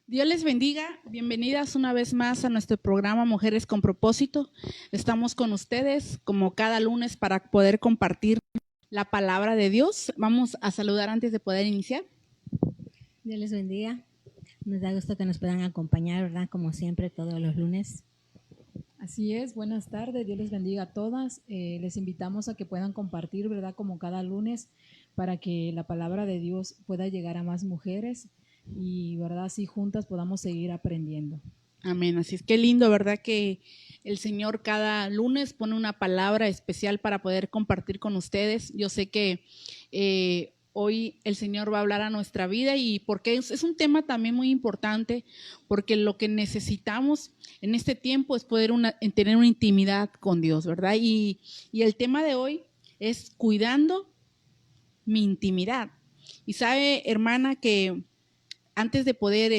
Dios les bendiga, bienvenidas una vez más a nuestro programa Mujeres con Propósito. Estamos con ustedes como cada lunes para poder compartir la palabra de Dios. Vamos a saludar antes de poder iniciar. Dios les bendiga. Nos da gusto que nos puedan acompañar, ¿verdad? Como siempre, todos los lunes. Así es, buenas tardes, Dios les bendiga a todas. Les invitamos a que puedan compartir, ¿verdad? Como cada lunes, para que la palabra de Dios pueda llegar a más mujeres y, ¿verdad? Así juntas podamos seguir aprendiendo. Amén, así es que lindo, ¿verdad? Que el Señor cada lunes pone una palabra especial para poder compartir con ustedes. Yo sé que hoy el Señor va a hablar a nuestra vida y porque es un tema también muy importante, porque lo que necesitamos en este tiempo es poder tener una intimidad con Dios, ¿verdad? Y el tema de hoy es cuidando mi intimidad. Y sabe, hermana, que antes de poder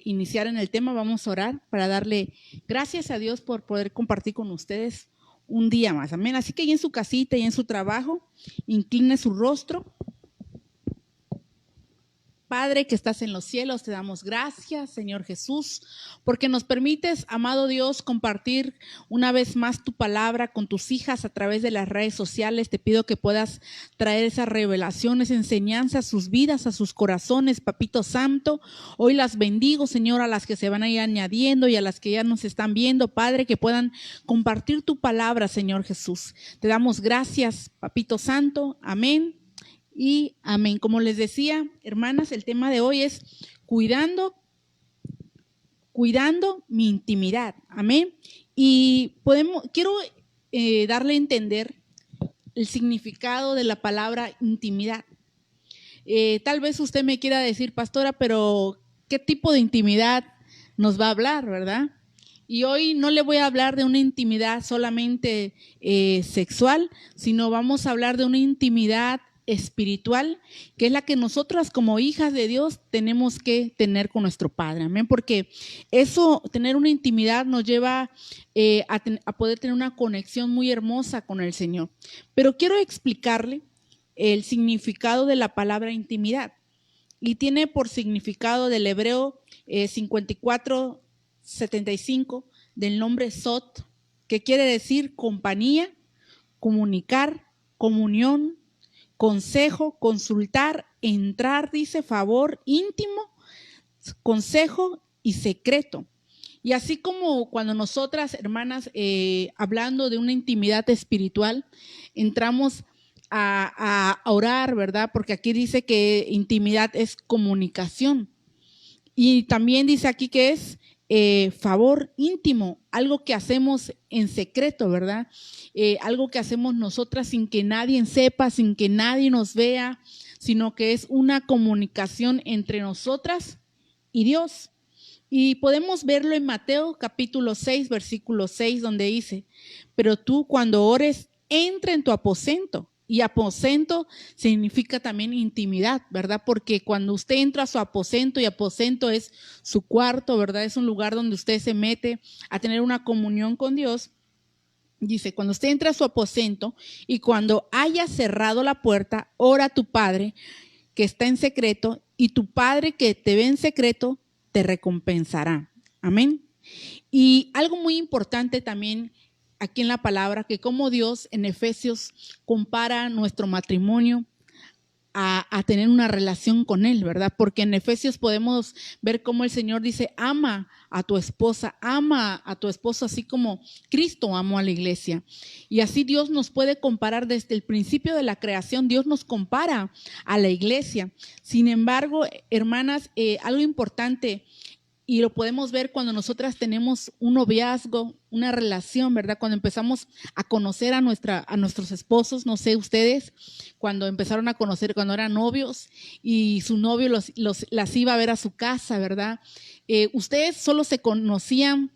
iniciar en el tema, vamos a orar para darle gracias a Dios por poder compartir con ustedes un día más. Amén. Así que ahí en su casita y en su trabajo, incline su rostro. Padre que estás en los cielos, te damos gracias, Señor Jesús, porque nos permites, amado Dios, compartir una vez más tu palabra con tus hijas a través de las redes sociales. Te pido que puedas traer esas revelaciones, enseñanzas a sus vidas, a sus corazones, Papito Santo. Hoy las bendigo, Señor, a las que se van a ir añadiendo y a las que ya nos están viendo, Padre, que puedan compartir tu palabra, Señor Jesús. Te damos gracias, Papito Santo. Amén. Y amén. Como les decía, hermanas, el tema de hoy es cuidando mi intimidad. Amén. Y quiero darle a entender el significado de la palabra intimidad. Tal vez usted me quiera decir, pastora, pero ¿qué tipo de intimidad nos va a hablar, verdad? Y hoy no le voy a hablar de una intimidad solamente sexual, sino vamos a hablar de una intimidad espiritual, que es la que nosotras como hijas de Dios tenemos que tener con nuestro Padre, amén, porque eso, tener una intimidad nos lleva a poder tener una conexión muy hermosa con el Señor. Pero quiero explicarle el significado de la palabra intimidad, y tiene por significado del hebreo 54:75 del nombre Sot, que quiere decir compañía, comunicar, comunión, consejo, consultar, entrar, dice favor íntimo, consejo y secreto. Y así como cuando nosotras, hermanas, hablando de una intimidad espiritual, entramos a orar, ¿verdad? Porque aquí dice que intimidad es comunicación. Y también dice aquí que es favor íntimo, algo que hacemos en secreto, ¿verdad? Algo que hacemos nosotras sin que nadie sepa, sin que nadie nos vea, sino que es una comunicación entre nosotras y Dios. Y podemos verlo en Mateo capítulo 6, versículo 6, donde dice, pero tú cuando ores, entra en tu aposento. Y aposento significa también intimidad, ¿verdad? Porque cuando usted entra a su aposento, y aposento es su cuarto, ¿verdad? Es un lugar donde usted se mete a tener una comunión con Dios. Dice, cuando usted entra a su aposento y cuando haya cerrado la puerta, ora a tu Padre que está en secreto, y tu Padre que te ve en secreto te recompensará. Amén. Y algo muy importante también aquí en la palabra, que como Dios en Efesios compara nuestro matrimonio a tener una relación con Él, ¿verdad? Porque en Efesios podemos ver cómo el Señor dice, ama a tu esposa, ama a tu esposo, así como Cristo amó a la iglesia. Y así Dios nos puede comparar desde el principio de la creación, Dios nos compara a la iglesia. Sin embargo, hermanas, algo importante, y lo podemos ver cuando nosotras tenemos un noviazgo, una relación, ¿verdad? Cuando empezamos a conocer a nuestros esposos, no sé ustedes, cuando empezaron a conocer, cuando eran novios y su novio las iba a ver a su casa, ¿verdad? Ustedes solo se conocían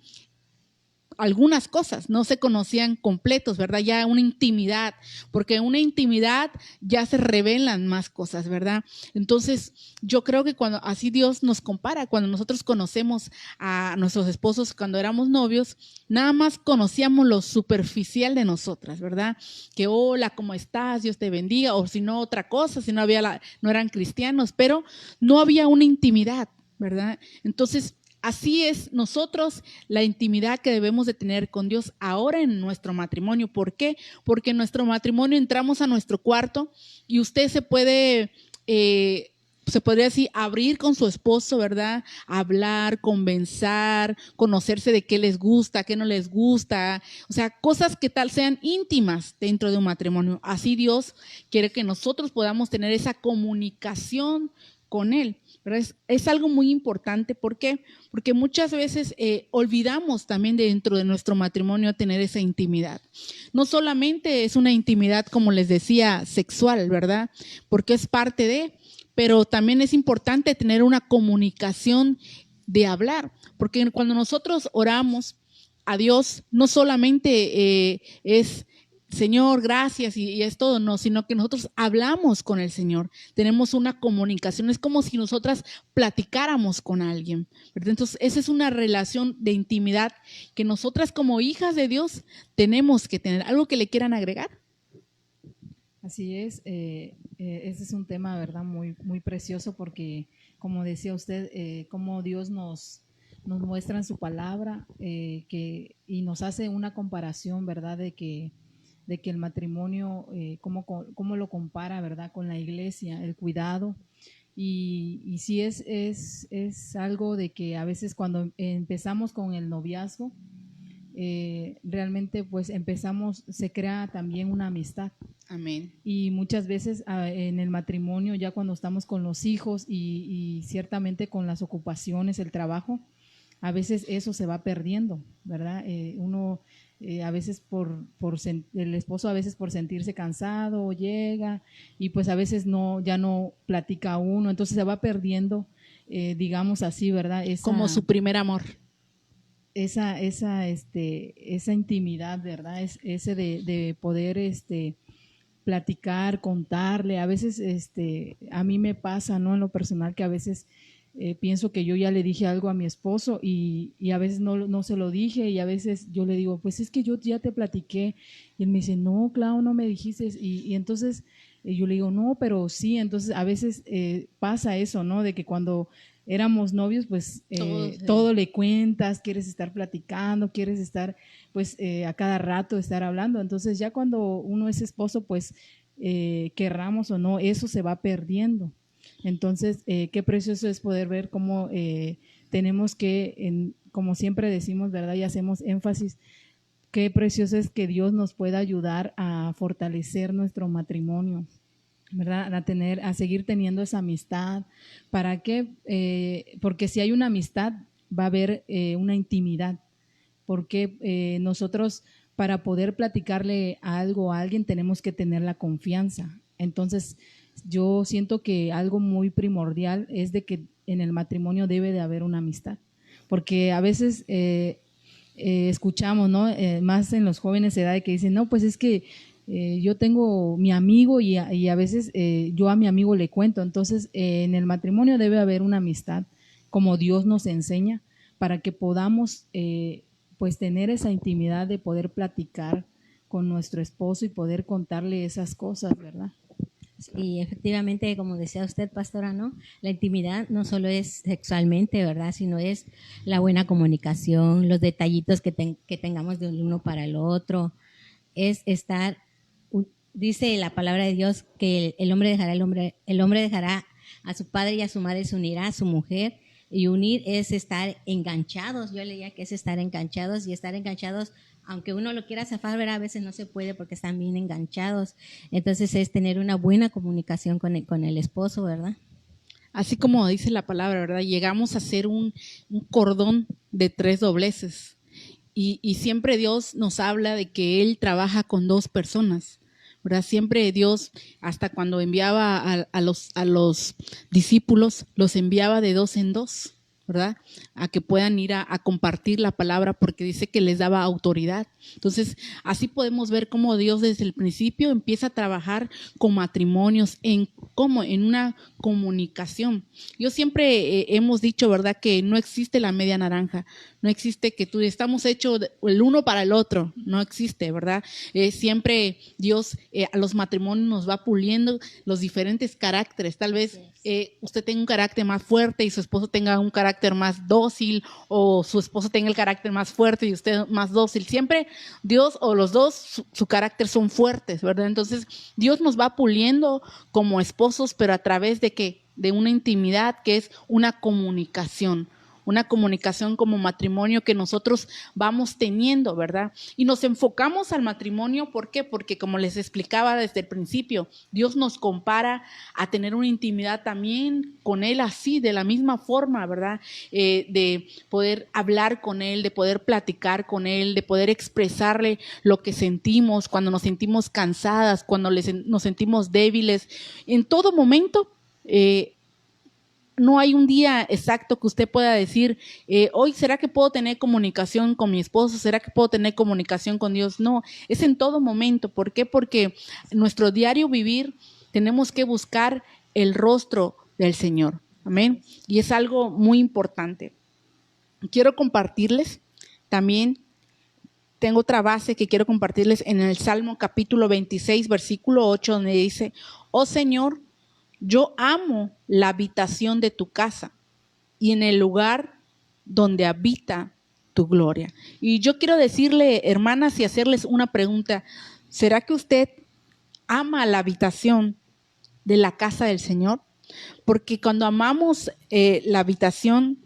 algunas cosas, no se conocían completos, ¿verdad? Ya una intimidad, porque en una intimidad ya se revelan más cosas, ¿verdad? Entonces, yo creo que cuando así Dios nos compara, cuando nosotros conocemos a nuestros esposos cuando éramos novios, nada más conocíamos lo superficial de nosotras, ¿verdad? Que hola, ¿cómo estás? Dios te bendiga, o si no otra cosa, si no eran cristianos, pero no había una intimidad. ¿verdad? Entonces, así es nosotros la intimidad que debemos de tener con Dios ahora en nuestro matrimonio. ¿Por qué? Porque en nuestro matrimonio entramos a nuestro cuarto y usted se podría decir, abrir con su esposo, ¿verdad? Hablar, conversar, conocerse de qué les gusta, qué no les gusta. O sea, cosas que tal sean íntimas dentro de un matrimonio. Así Dios quiere que nosotros podamos tener esa comunicación con Él. Es algo muy importante. ¿Por qué? Porque muchas veces olvidamos también dentro de nuestro matrimonio tener esa intimidad. No solamente es una intimidad, como les decía, sexual, ¿verdad? Porque es parte de, pero también es importante tener una comunicación de hablar. Porque cuando nosotros oramos a Dios, no solamente es Señor, gracias, y es todo, no, sino que nosotros hablamos con el Señor, tenemos una comunicación, es como si nosotras platicáramos con alguien, ¿verdad? Entonces, esa es una relación de intimidad que nosotras como hijas de Dios tenemos que tener. ¿Algo que le quieran agregar? Así es, ese es un tema, ¿verdad? Muy, muy precioso porque, como decía usted, como Dios nos muestra en su palabra y nos hace una comparación, ¿verdad? De que el matrimonio, cómo lo compara, ¿verdad? Con la iglesia, el cuidado. Y sí es algo de que a veces cuando empezamos con el noviazgo, realmente pues se crea también una amistad. Amén. Y muchas veces en el matrimonio, ya cuando estamos con los hijos y ciertamente con las ocupaciones, el trabajo, a veces eso se va perdiendo, ¿verdad? A veces el esposo a veces por sentirse cansado llega y pues a veces ya no platica uno, entonces se va perdiendo, digamos así, ¿verdad? Como su primer amor. Esa intimidad, ¿verdad? Ese de poder platicar, contarle. A veces a mí me pasa, ¿no? En lo personal, que a veces pienso que yo ya le dije algo a mi esposo y a veces no se lo dije, y a veces yo le digo, pues es que yo ya te platiqué, y él me dice, no, Clau, no me dijiste, y entonces yo le digo, no, pero sí. Entonces a veces pasa eso, ¿no? De que cuando éramos novios, pues todo le cuentas, quieres estar platicando, quieres estar pues a cada rato estar hablando. Entonces ya cuando uno es esposo, pues querramos o no, eso se va perdiendo. Entonces, qué precioso es poder ver cómo tenemos que, como siempre decimos, ¿verdad? Y hacemos énfasis, qué precioso es que Dios nos pueda ayudar a fortalecer nuestro matrimonio, ¿verdad? A seguir teniendo esa amistad. ¿Para qué? Porque si hay una amistad, va a haber una intimidad. Porque nosotros, para poder platicarle algo a alguien, tenemos que tener la confianza. Entonces, yo siento que algo muy primordial es de que en el matrimonio debe de haber una amistad, porque a veces escuchamos, ¿no? Más en los jóvenes de edad, que dicen, no, pues es que yo tengo mi amigo y a veces yo a mi amigo le cuento. Entonces, en el matrimonio debe haber una amistad, como Dios nos enseña, para que podamos pues tener esa intimidad de poder platicar con nuestro esposo y poder contarle esas cosas, ¿verdad? Y efectivamente, como decía usted, pastora, ¿no? La intimidad no solo es sexualmente, ¿verdad? Sino es la buena comunicación, los detallitos que tengamos de uno para el otro. Es estar, dice la palabra de Dios que el hombre dejará a su padre y a su madre, se unirá a su mujer. Y unir es estar enganchados. Yo leía que es estar enganchados, y estar enganchados, aunque uno lo quiera zafar, ¿verdad? A veces no se puede porque están bien enganchados. Entonces es tener una buena comunicación con el esposo, ¿verdad? Así como dice la palabra, ¿verdad? Llegamos a ser un cordón de 3 dobleces. Y siempre Dios nos habla de que Él trabaja con 2 personas, ¿verdad? Siempre Dios, hasta cuando enviaba a los discípulos, los enviaba de 2 en 2, ¿verdad? A que puedan ir a compartir la palabra, porque dice que les daba autoridad. Entonces, así podemos ver cómo Dios desde el principio empieza a trabajar con matrimonios, en una comunicación. Yo siempre hemos dicho, ¿verdad?, que no existe la media naranja, no existe que tú estamos hechos el uno para el otro, no existe, ¿verdad? Siempre Dios a los matrimonios nos va puliendo los diferentes caracteres. Tal vez usted tenga un carácter más fuerte y su esposo tenga un carácter más dócil, o su esposo tenga el carácter más fuerte y usted más dócil. Siempre Dios o los dos, su carácter son fuertes, ¿verdad? Entonces Dios nos va puliendo como esposos, pero a través de ¿qué? De una intimidad que es una comunicación como matrimonio que nosotros vamos teniendo, ¿verdad? Y nos enfocamos al matrimonio, ¿por qué? Porque como les explicaba desde el principio, Dios nos compara a tener una intimidad también con Él así, de la misma forma, ¿verdad? De poder hablar con Él, de poder platicar con Él, de poder expresarle lo que sentimos, cuando nos sentimos cansadas, cuando nos sentimos débiles. En todo momento, no hay un día exacto que usted pueda decir, hoy ¿será que puedo tener comunicación con mi esposo? ¿Será que puedo tener comunicación con Dios? No, es en todo momento. ¿Por qué? Porque en nuestro diario vivir tenemos que buscar el rostro del Señor. Amén. Y es algo muy importante. Quiero compartirles también, tengo otra base que quiero compartirles en el Salmo capítulo 26, versículo 8, donde dice, oh Señor, yo amo la habitación de tu casa y en el lugar donde habita tu gloria. Y yo quiero decirle, hermanas, y hacerles una pregunta. ¿Será que usted ama la habitación de la casa del Señor? Porque cuando amamos la habitación,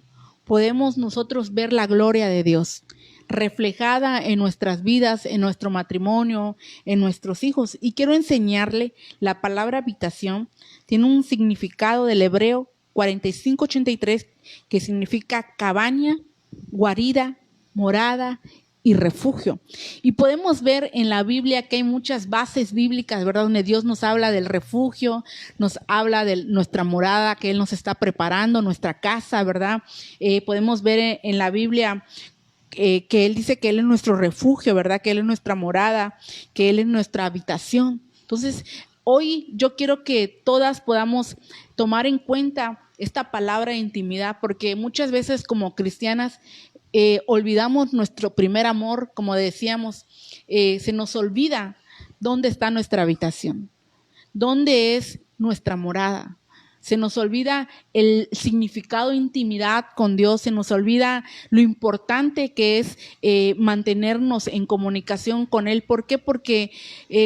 podemos nosotros ver la gloria de Dios reflejada en nuestras vidas, en nuestro matrimonio, en nuestros hijos. Y quiero enseñarle la palabra habitación. Tiene un significado del hebreo 4583 que significa cabaña, guarida, morada y refugio. Y podemos ver en la Biblia que hay muchas bases bíblicas, ¿verdad?, donde Dios nos habla del refugio, nos habla de nuestra morada que Él nos está preparando, nuestra casa, ¿verdad? Podemos ver en la Biblia que Él dice que Él es nuestro refugio, ¿verdad?, que Él es nuestra morada, que Él es nuestra habitación. Entonces, hoy yo quiero que todas podamos tomar en cuenta esta palabra de intimidad, porque muchas veces como cristianas olvidamos nuestro primer amor, como decíamos, se nos olvida dónde está nuestra habitación, dónde es nuestra morada. Se nos olvida el significado de intimidad con Dios, se nos olvida lo importante que es mantenernos en comunicación con Él. ¿Por qué? Porque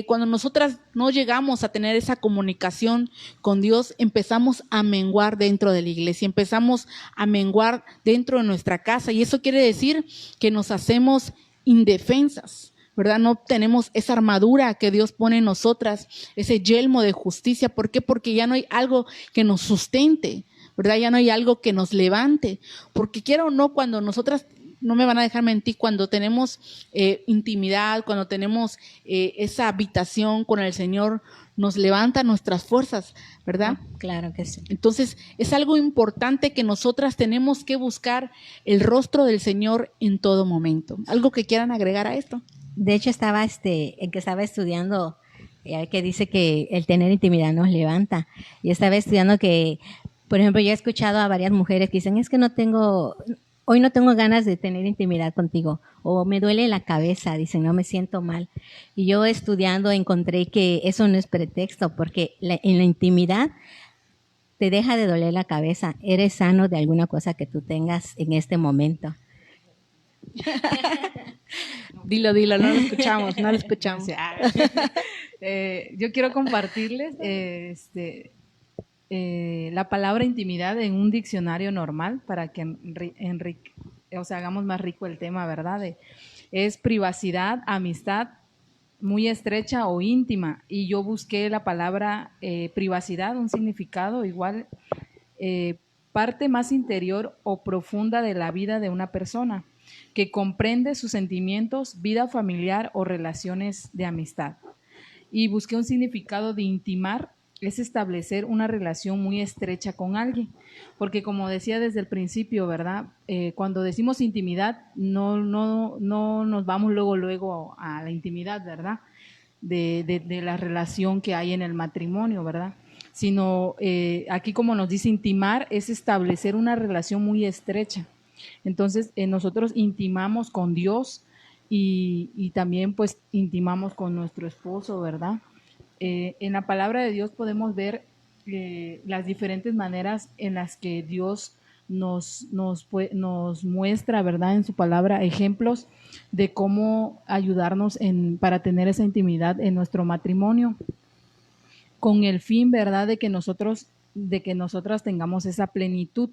cuando nosotras no llegamos a tener esa comunicación con Dios, empezamos a menguar dentro de la iglesia, empezamos a menguar dentro de nuestra casa. Y eso quiere decir que nos hacemos indefensas, ¿verdad? No tenemos esa armadura que Dios pone en nosotras, ese yelmo de justicia. ¿Por qué? Porque ya no hay algo que nos sustente, ¿verdad? Ya no hay algo que nos levante. Porque quiera o no, cuando nosotras, no me van a dejar mentir, cuando tenemos intimidad, cuando tenemos esa habitación con el Señor, nos levanta nuestras fuerzas, ¿verdad? Claro que sí. Entonces, es algo importante que nosotras tenemos que buscar el rostro del Señor en todo momento. ¿Algo que quieran agregar a esto? De hecho, estaba estudiando, que dice que el tener intimidad nos levanta. Y estaba estudiando que, por ejemplo, yo he escuchado a varias mujeres que dicen, es que hoy no tengo ganas de tener intimidad contigo, o me duele la cabeza, dicen, no, me siento mal. Y yo estudiando encontré que eso no es pretexto, porque en la intimidad te deja de doler la cabeza, eres sano de alguna cosa que tú tengas en este momento. Dilo, no lo escuchamos. Yo quiero compartirles la palabra intimidad en un diccionario normal para que hagamos más rico el tema, ¿verdad? Es privacidad, amistad muy estrecha o íntima. Y yo busqué la palabra privacidad, un significado igual, parte más interior o profunda de la vida de una persona, que comprende sus sentimientos, vida familiar o relaciones de amistad. Y busqué un significado de intimar, es establecer una relación muy estrecha con alguien, porque como decía desde el principio, ¿verdad? Cuando decimos intimidad, no nos vamos luego a la intimidad, ¿verdad? De la relación que hay en el matrimonio, ¿verdad? Sino aquí como nos dice intimar, es establecer una relación muy estrecha. Entonces nosotros intimamos con Dios y también pues intimamos con nuestro esposo, ¿verdad? En la palabra de Dios podemos ver las diferentes maneras en las que Dios nos muestra, ¿verdad? En su palabra, ejemplos de cómo ayudarnos para tener esa intimidad en nuestro matrimonio, con el fin, ¿verdad?, de que nosotras tengamos esa plenitud.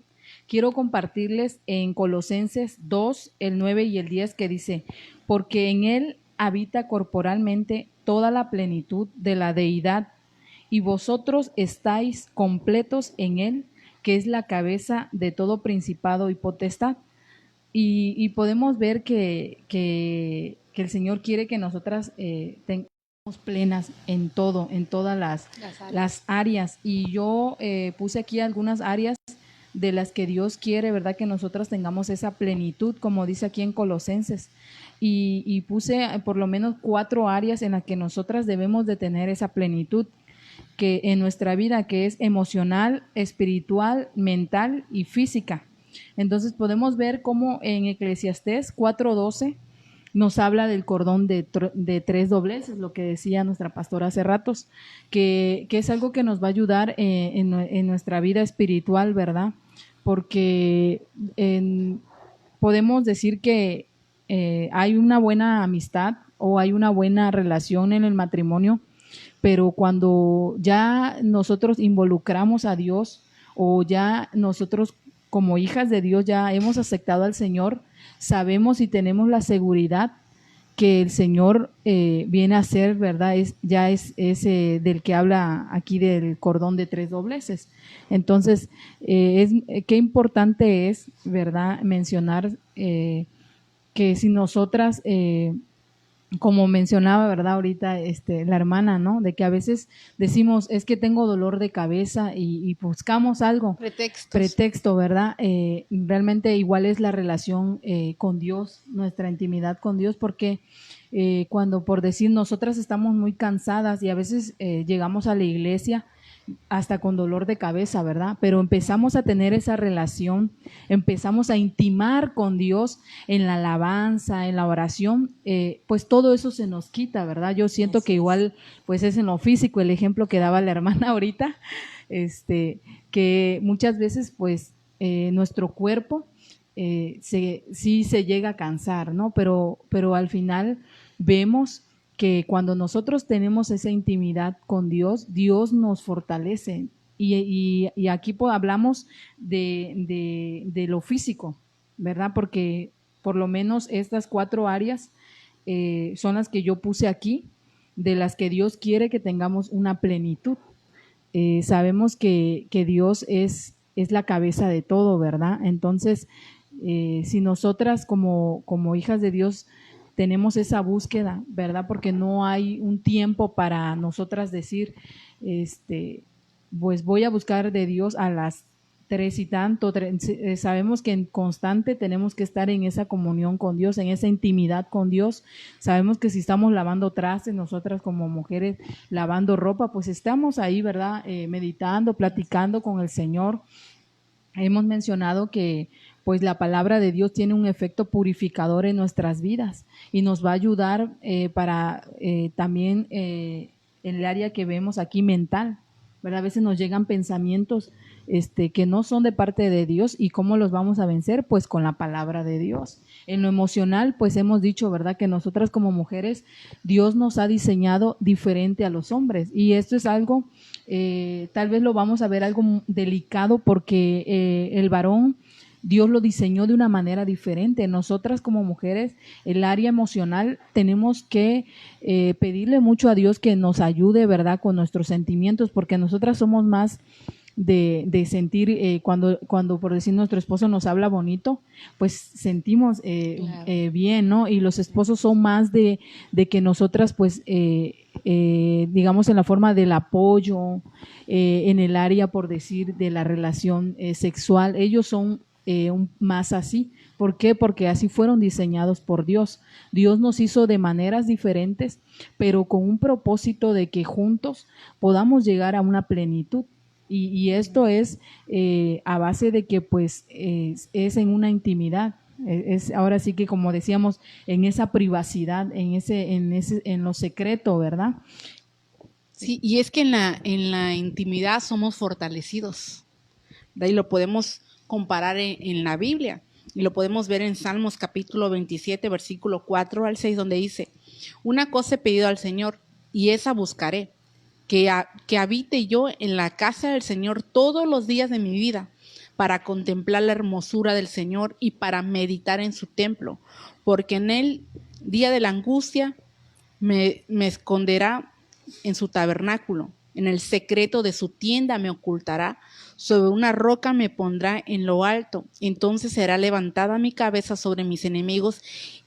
Quiero compartirles en Colosenses 2, el 9 y el 10, que dice, porque en él habita corporalmente toda la plenitud de la deidad, y vosotros estáis completos en él, que es la cabeza de todo principado y potestad. Y podemos ver que el Señor quiere que nosotras tengamos plenas en todo, en todas las áreas. Y yo puse aquí algunas áreas de las que Dios quiere, ¿verdad?, que nosotras tengamos esa plenitud, como dice aquí en Colosenses. Y puse por lo menos 4 áreas en las que nosotras debemos de tener esa plenitud que en nuestra vida, que es emocional, espiritual, mental y física. Entonces podemos ver cómo en Eclesiastés 4:12 nos habla del cordón de 3 dobleces, lo que decía nuestra pastora hace ratos, que es algo que nos va a ayudar en nuestra vida espiritual, ¿verdad? Porque podemos decir que hay una buena amistad o hay una buena relación en el matrimonio, pero cuando ya nosotros involucramos a Dios o ya nosotros como hijas de Dios ya hemos aceptado al Señor, sabemos y tenemos la seguridad que el Señor viene a ser, ¿verdad? Ya es del que habla aquí del cordón de 3 dobleces. Entonces, qué importante es, ¿verdad?, mencionar que si nosotras como mencionaba, ¿verdad?, ahorita la hermana, ¿no?, de que a veces decimos, es que tengo dolor de cabeza y buscamos algo. Pretexto, ¿verdad? Realmente igual es la relación con Dios, nuestra intimidad con Dios, porque cuando por decir nosotras estamos muy cansadas y a veces llegamos a la iglesia hasta con dolor de cabeza, ¿verdad? Pero empezamos a tener esa relación, empezamos a intimar con Dios en la alabanza, en la oración, pues todo eso se nos quita, ¿verdad? Yo siento que igual, pues es en lo físico, el ejemplo que daba la hermana ahorita, que muchas veces, pues, nuestro cuerpo sí se llega a cansar, ¿no? Pero al final vemos que cuando nosotros tenemos esa intimidad con Dios, Dios nos fortalece. Y aquí hablamos de lo físico, ¿verdad? Porque por lo menos estas 4 áreas son las que yo puse aquí, de las que Dios quiere que tengamos una plenitud. Sabemos que Dios es la cabeza de todo, ¿verdad? Entonces, si nosotras como hijas de Dios tenemos esa búsqueda, ¿verdad? Porque no hay un tiempo para nosotras decir, pues voy a buscar de Dios a las 3 y tanto. Sabemos que en constante tenemos que estar en esa comunión con Dios, en esa intimidad con Dios. Sabemos que si estamos lavando trastes, nosotras como mujeres lavando ropa, pues estamos ahí, ¿verdad? Meditando, platicando con el Señor. Hemos mencionado que pues la palabra de Dios tiene un efecto purificador en nuestras vidas y nos va a ayudar para también en el área que vemos aquí mental, ¿verdad? A veces nos llegan pensamientos que no son de parte de Dios, y ¿cómo los vamos a vencer? Pues con la palabra de Dios. En lo emocional, pues hemos dicho, ¿verdad?, que nosotras como mujeres, Dios nos ha diseñado diferente a los hombres, y esto es algo, tal vez lo vamos a ver algo delicado, porque el varón, Dios lo diseñó de una manera diferente. Nosotras como mujeres, el área emocional, tenemos que pedirle mucho a Dios que nos ayude, ¿verdad?, con nuestros sentimientos, porque nosotras somos más de sentir cuando por decir nuestro esposo nos habla bonito, pues sentimos Claro. bien, ¿no? Y los esposos son más de que nosotras, pues, digamos, en la forma del apoyo, en el área, por decir, de la relación sexual, ellos son más así. ¿Por qué? Porque así fueron diseñados por Dios. Dios nos hizo de maneras diferentes, pero con un propósito de que juntos podamos llegar a una plenitud. Y esto es a base de que pues es en una intimidad. Es ahora sí que, como decíamos, en esa privacidad, en lo secreto, ¿verdad? Sí, y es que en la intimidad somos fortalecidos. De ahí lo podemos comparar en la Biblia y lo podemos ver en Salmos capítulo 27, versículo 4 al 6, donde dice: una cosa he pedido al Señor y esa buscaré, que habite yo en la casa del Señor todos los días de mi vida, para contemplar la hermosura del Señor y para meditar en su templo, porque en el día de la angustia me esconderá en su tabernáculo, en el secreto de su tienda me ocultará, sobre una roca me pondrá en lo alto, entonces será levantada mi cabeza sobre mis enemigos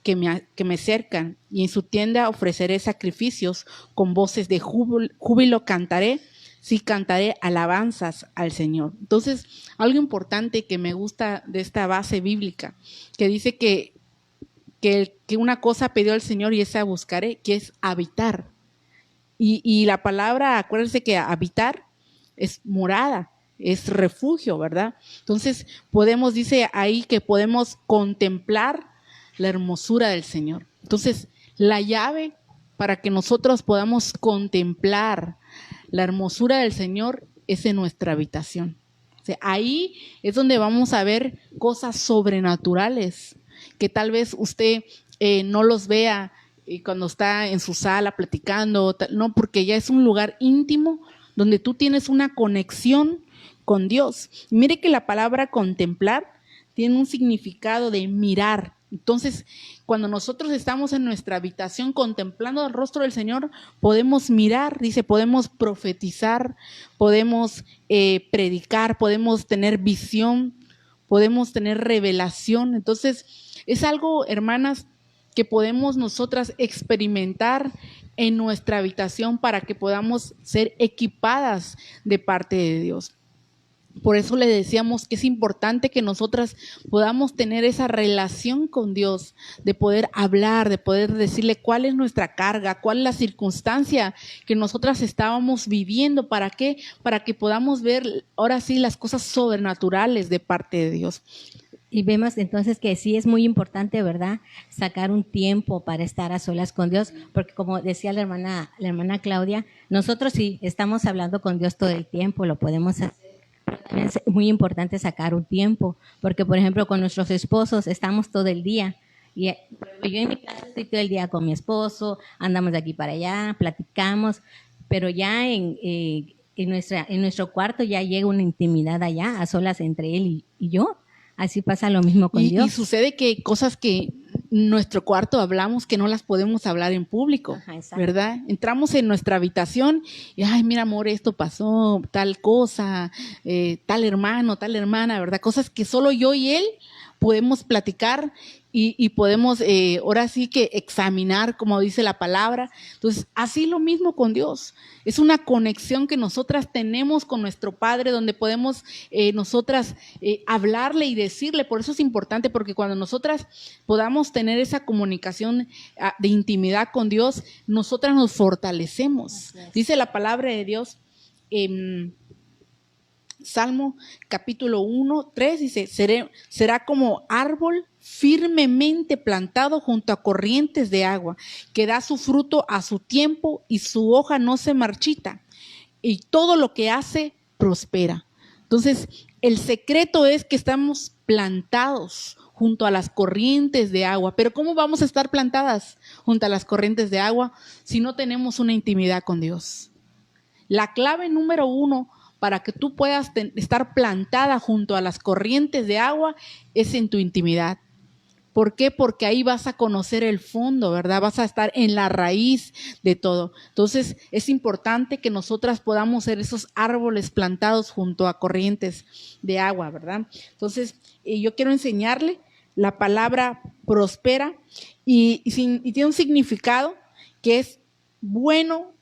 que me cercan, y en su tienda ofreceré sacrificios, con voces de júbilo cantaré, sí cantaré alabanzas al Señor. Entonces, algo importante que me gusta de esta base bíblica, que dice que una cosa pidió al Señor y esa buscaré, que es habitar. Y la palabra, acuérdense que habitar es morada, es refugio, ¿verdad? Entonces dice ahí que podemos contemplar la hermosura del Señor. Entonces, la llave para que nosotros podamos contemplar la hermosura del Señor es en nuestra habitación. O sea, ahí es donde vamos a ver cosas sobrenaturales que tal vez usted no los vea cuando está en su sala platicando, no, porque ya es un lugar íntimo donde tú tienes una conexión con Dios. Mire que la palabra contemplar tiene un significado de mirar. Entonces, cuando nosotros estamos en nuestra habitación contemplando el rostro del Señor, podemos mirar, dice, podemos profetizar, podemos predicar, podemos tener visión, podemos tener revelación. Entonces, es algo, hermanas, que podemos nosotras experimentar en nuestra habitación para que podamos ser equipadas de parte de Dios. Por eso le decíamos que es importante que nosotras podamos tener esa relación con Dios, de poder hablar, de poder decirle cuál es nuestra carga, cuál es la circunstancia que nosotras estábamos viviendo. ¿Para qué? Para que podamos ver ahora sí las cosas sobrenaturales de parte de Dios. Y vemos entonces que sí es muy importante, ¿verdad?, sacar un tiempo para estar a solas con Dios, porque como decía la hermana Claudia, nosotros sí estamos hablando con Dios todo el tiempo, lo podemos hacer. También es muy importante sacar un tiempo, porque por ejemplo con nuestros esposos estamos todo el día. Y yo en mi casa estoy todo el día con mi esposo, andamos de aquí para allá, platicamos, pero ya en nuestro cuarto ya llega una intimidad allá, a solas entre él y yo. Así pasa lo mismo con Dios. Y sucede que cosas que en nuestro cuarto hablamos que no las podemos hablar en público, ¿verdad? Entramos en nuestra habitación y, ay, mira, amor, esto pasó, tal cosa, tal hermano, tal hermana, ¿verdad? Cosas que solo yo y él podemos platicar y podemos ahora sí que examinar, como dice la palabra. Entonces, así lo mismo con Dios. Es una conexión que nosotras tenemos con nuestro Padre, donde podemos nosotras hablarle y decirle. Por eso es importante, porque cuando nosotras podamos tener esa comunicación de intimidad con Dios, nosotras nos fortalecemos. Dice la palabra de Dios Salmo capítulo 1, 3, dice: será como árbol firmemente plantado junto a corrientes de agua, que da su fruto a su tiempo y su hoja no se marchita, y todo lo que hace prospera. Entonces, el secreto es que estamos plantados junto a las corrientes de agua. Pero ¿cómo vamos a estar plantadas junto a las corrientes de agua si no tenemos una intimidad con Dios? La clave número 1 para que tú puedas estar plantada junto a las corrientes de agua es en tu intimidad. ¿Por qué? Porque ahí vas a conocer el fondo, ¿verdad? Vas a estar en la raíz de todo. Entonces, es importante que nosotras podamos ser esos árboles plantados junto a corrientes de agua, ¿verdad? Entonces, yo quiero enseñarle la palabra prospera y tiene un significado que es bueno,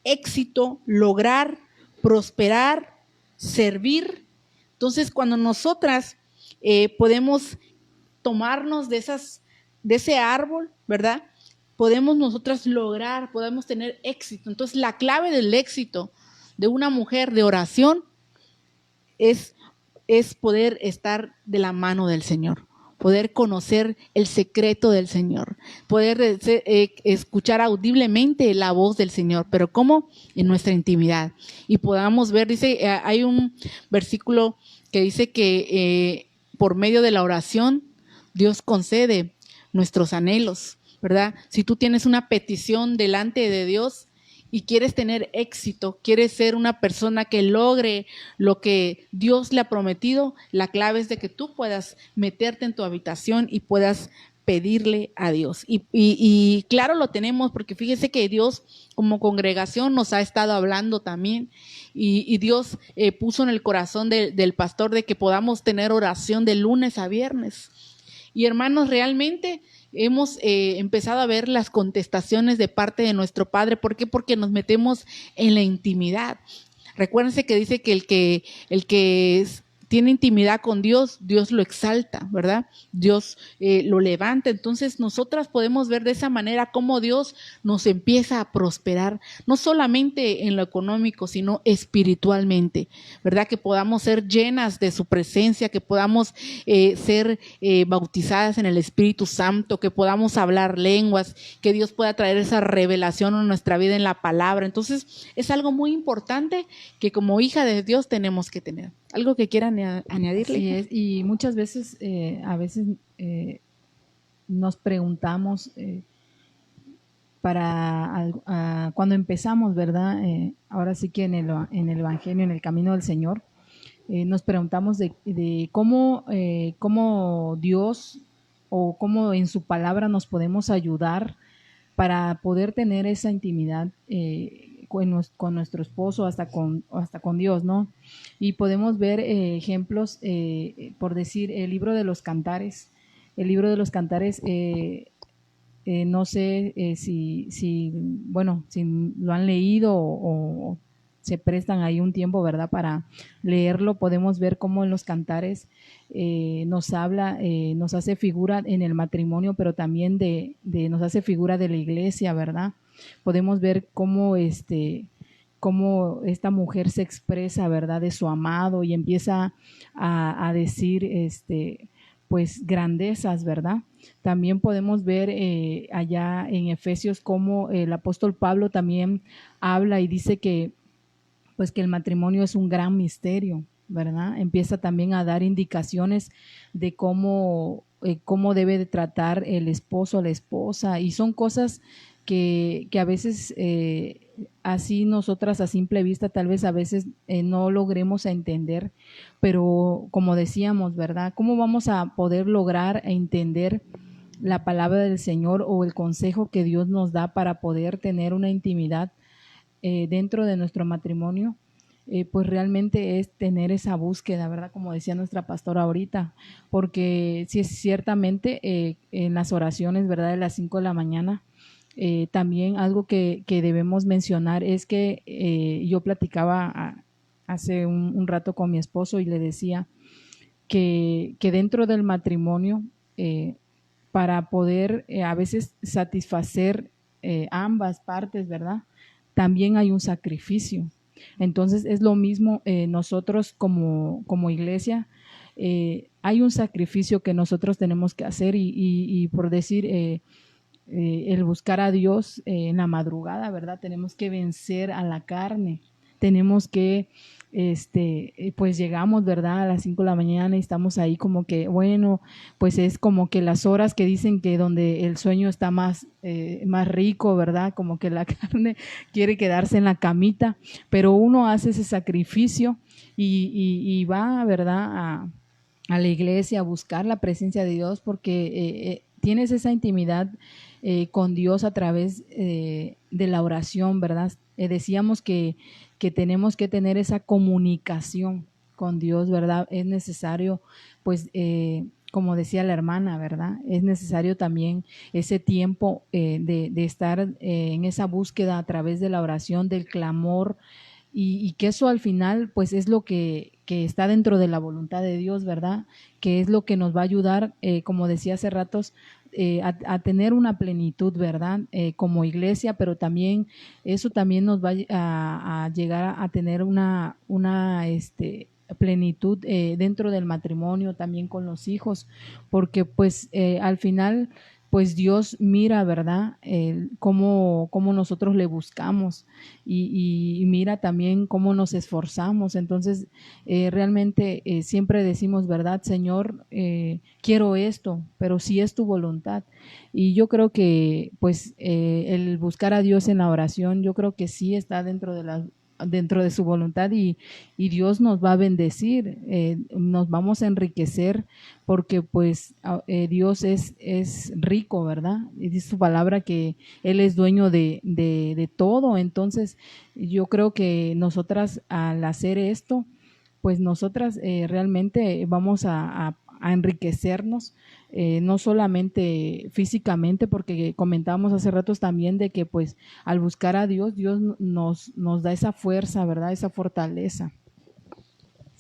éxito, lograr, prosperar, servir. Entonces, cuando nosotras podemos tomarnos de ese árbol, ¿verdad? Podemos nosotras lograr, podemos tener éxito. Entonces, la clave del éxito de una mujer de oración es poder estar de la mano del Señor, poder conocer el secreto del Señor, poder escuchar audiblemente la voz del Señor, pero ¿cómo? En nuestra intimidad. Y podamos ver, dice, hay un versículo que dice que por medio de la oración Dios concede nuestros anhelos, ¿verdad? Si tú tienes una petición delante de Dios y quieres tener éxito, quieres ser una persona que logre lo que Dios le ha prometido, la clave es de que tú puedas meterte en tu habitación y puedas pedirle a Dios. Y claro, lo tenemos porque fíjese que Dios como congregación nos ha estado hablando también y Dios puso en el corazón del pastor de que podamos tener oración de lunes a viernes. Y hermanos, realmente hemos empezado a ver las contestaciones de parte de nuestro Padre. ¿Por qué? Porque nos metemos en la intimidad. Recuérdense que dice que el que tiene intimidad con Dios, Dios lo exalta, ¿verdad? Dios lo levanta. Entonces nosotras podemos ver de esa manera cómo Dios nos empieza a prosperar, no solamente en lo económico, sino espiritualmente, ¿verdad? Que podamos ser llenas de su presencia, que podamos ser bautizadas en el Espíritu Santo, que podamos hablar lenguas, que Dios pueda traer esa revelación en nuestra vida en la palabra. Entonces es algo muy importante que como hija de Dios tenemos que tener. ¿Algo que quieran añadirle? Así es, y muchas veces, nos preguntamos cuando empezamos, ¿verdad? Ahora sí que en el Evangelio, en el camino del Señor, nos preguntamos de cómo Dios o cómo en su palabra nos podemos ayudar para poder tener esa intimidad con nuestro esposo, hasta con Dios, ¿no? Y podemos ver ejemplos, por decir, el libro de los Cantares. El libro de los Cantares, no sé si lo han leído o se prestan ahí un tiempo, ¿verdad? Para leerlo, podemos ver cómo en los Cantares nos habla, nos hace figura en el matrimonio, pero también nos hace figura de la iglesia, ¿verdad? Podemos ver cómo esta mujer se expresa, ¿verdad? De su amado y empieza a decir, pues grandezas, ¿verdad? También podemos ver allá en Efesios cómo el apóstol Pablo también habla y dice que pues que el matrimonio es un gran misterio, ¿verdad? Empieza también a dar indicaciones de cómo debe de tratar el esposo a la esposa, y son cosas que a veces así nosotras a simple vista tal vez a veces no logremos entender, pero como decíamos, ¿verdad? ¿Cómo vamos a poder lograr entender la palabra del Señor o el consejo que Dios nos da para poder tener una intimidad dentro de nuestro matrimonio? Pues realmente es tener esa búsqueda, ¿verdad? Como decía nuestra pastora ahorita, porque sí es ciertamente en las oraciones, ¿verdad? De las 5 de la mañana, también algo que debemos mencionar es que yo platicaba hace un rato con mi esposo y le decía que dentro del matrimonio, para poder a veces satisfacer ambas partes, ¿verdad? También hay un sacrificio. Entonces es lo mismo nosotros como iglesia, hay un sacrificio que nosotros tenemos que hacer y por decir, el buscar a Dios en la madrugada, ¿verdad? Tenemos que vencer a la carne, tenemos que, pues llegamos, ¿verdad? A las 5 de la mañana y estamos ahí como que, bueno, pues es como que las horas que dicen que donde el sueño está más rico, ¿verdad? Como que la carne quiere quedarse en la camita, pero uno hace ese sacrificio y va, ¿verdad? A la iglesia a buscar la presencia de Dios, porque tienes esa intimidad con Dios a través de la oración, ¿verdad? Decíamos que tenemos que tener esa comunicación con Dios, ¿verdad? Es necesario, pues, como decía la hermana, ¿verdad? Es necesario también ese tiempo de estar en esa búsqueda a través de la oración, del clamor, y que eso al final, pues, es lo que está dentro de la voluntad de Dios, ¿verdad? Que es lo que nos va a ayudar, como decía hace ratos, a tener una plenitud, ¿verdad? Como iglesia, pero también eso también nos va a llegar a tener una plenitud dentro del matrimonio, también con los hijos, porque pues al final pues Dios mira, ¿verdad? Cómo nosotros le buscamos y mira también cómo nos esforzamos. Entonces, realmente siempre decimos, ¿verdad, Señor? Quiero esto, pero si es tu voluntad. Y yo creo que pues el buscar a Dios en la oración, yo creo que sí está dentro de su voluntad y Dios nos va a bendecir, nos vamos a enriquecer porque pues Dios es rico, ¿verdad? Y dice su palabra que Él es dueño de todo. Entonces yo creo que nosotras al hacer esto, pues nosotras realmente vamos a enriquecernos, no solamente físicamente, porque comentábamos hace ratos también de que pues al buscar a Dios, Dios nos da esa fuerza, ¿verdad? Esa fortaleza.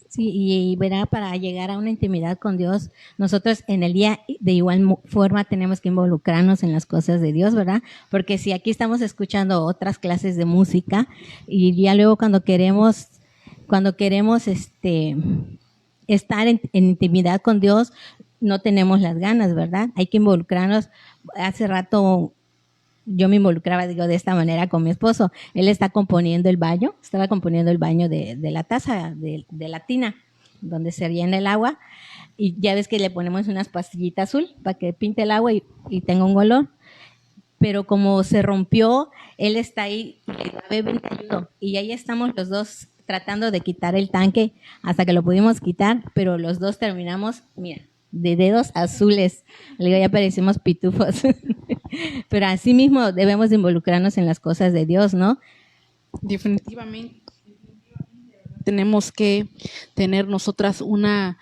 Sí, y verá, para llegar a una intimidad con Dios, nosotros en el día de igual forma tenemos que involucrarnos en las cosas de Dios, ¿verdad? Porque si aquí estamos escuchando otras clases de música y ya luego cuando queremos estar en intimidad con Dios, no tenemos las ganas, ¿verdad? Hay que involucrarnos. Hace rato yo me involucraba, digo, de esta manera con mi esposo. Él estaba componiendo el baño de la taza, de la tina, donde se llena el agua. Y ya ves que le ponemos unas pastillitas azul para que pinte el agua y tenga un olor. Pero como se rompió, él está ahí, y ahí estamos los dos tratando de quitar el tanque hasta que lo pudimos quitar, pero los dos terminamos, mira, de dedos azules. Le digo, ya parecemos pitufos. Pero así mismo debemos de involucrarnos en las cosas de Dios, ¿no? Definitivamente tenemos que tener nosotras una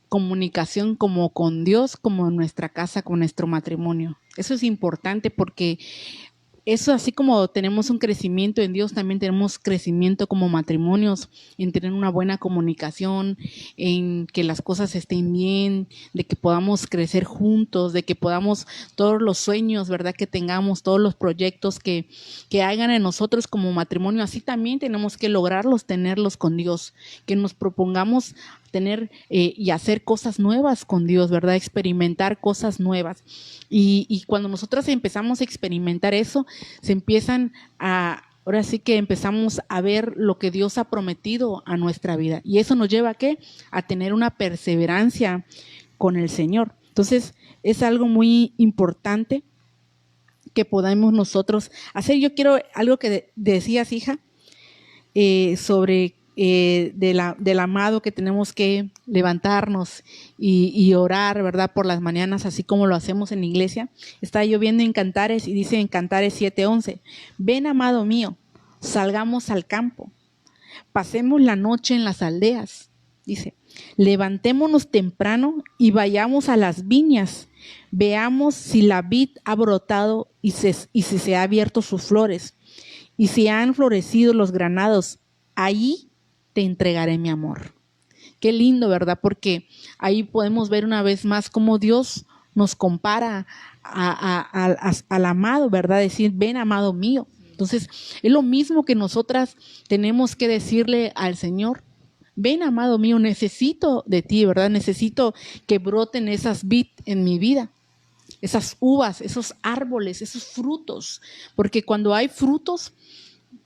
comunicación como con Dios, como en nuestra casa, con nuestro matrimonio. Eso es importante porque eso, así como tenemos un crecimiento en Dios, también tenemos crecimiento como matrimonios, en tener una buena comunicación, en que las cosas estén bien, de que podamos crecer juntos, de que podamos todos los sueños, ¿verdad? Que tengamos, todos los proyectos que hagan en nosotros como matrimonio, así también tenemos que lograrlos, tenerlos con Dios, que nos propongamos tener y hacer cosas nuevas con Dios, ¿verdad? Experimentar cosas nuevas. Y cuando nosotros empezamos a experimentar eso, se empiezan ahora sí que empezamos a ver lo que Dios ha prometido a nuestra vida. Y eso nos lleva ¿a qué? A tener una perseverancia con el Señor. Entonces, es algo muy importante que podamos nosotros hacer. Yo quiero algo que decías, hija, sobre del amado, que tenemos que levantarnos y orar, ¿verdad? Por las mañanas, así como lo hacemos en la iglesia. Estaba yo viendo en Cantares y dice en Cantares 7:11, ven, amado mío, salgamos al campo, pasemos la noche en las aldeas. Dice, levantémonos temprano y vayamos a las viñas, veamos si la vid ha brotado y si se ha abierto sus flores y si han florecido los granados. Ahí te entregaré mi amor. Qué lindo, ¿verdad? Porque ahí podemos ver una vez más cómo Dios nos compara al amado, ¿verdad? Decir, ven, amado mío. Entonces, es lo mismo que nosotras tenemos que decirle al Señor. Ven, amado mío, necesito de ti, ¿verdad? Necesito que broten esas vid en mi vida, esas uvas, esos árboles, esos frutos. Porque cuando hay frutos,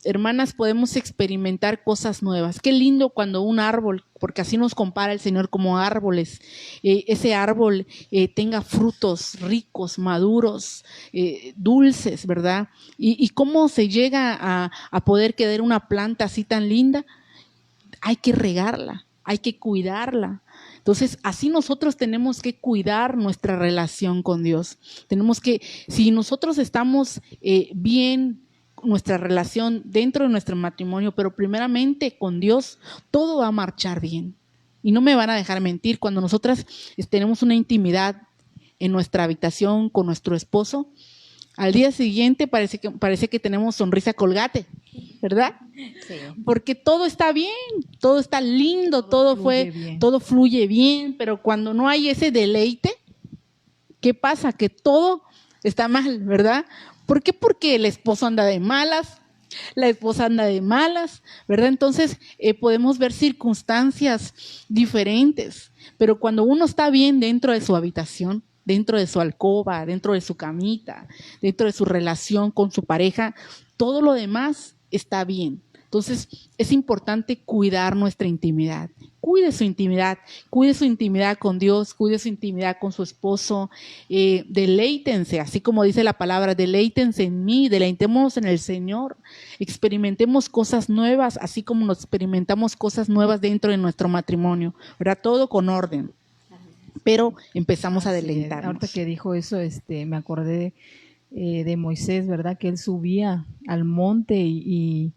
hermanas, podemos experimentar cosas nuevas. Qué lindo cuando un árbol, porque así nos compara el Señor como árboles, ese árbol tenga frutos ricos, maduros, dulces, ¿verdad? Y cómo se llega a poder quedar una planta así tan linda. Hay que regarla, hay que cuidarla. Entonces, así nosotros tenemos que cuidar nuestra relación con Dios. Si nosotros estamos bien, nuestra relación dentro de nuestro matrimonio, pero primeramente con Dios, todo va a marchar bien. Y no me van a dejar mentir, cuando nosotras tenemos una intimidad en nuestra habitación con nuestro esposo, al día siguiente parece que tenemos sonrisa colgate, ¿verdad? Sí. Porque todo está bien, todo está lindo, todo fluye bien, pero cuando no hay ese deleite, ¿qué pasa? Que todo está mal, ¿verdad? ¿Por qué? Porque el esposo anda de malas, la esposa anda de malas, ¿verdad? Entonces podemos ver circunstancias diferentes, pero cuando uno está bien dentro de su habitación, dentro de su alcoba, dentro de su camita, dentro de su relación con su pareja, todo lo demás está bien. Entonces es importante cuidar nuestra intimidad. Cuide su intimidad con Dios, cuide su intimidad con su esposo, deleítense, así como dice la palabra, deleítense en mí, deleitémonos en el Señor, experimentemos cosas nuevas, así como nos experimentamos cosas nuevas dentro de nuestro matrimonio, ¿verdad? Todo con orden, pero empezamos a deleitarnos. Ahorita que dijo eso, me acordé de Moisés, ¿verdad? Que él subía al monte y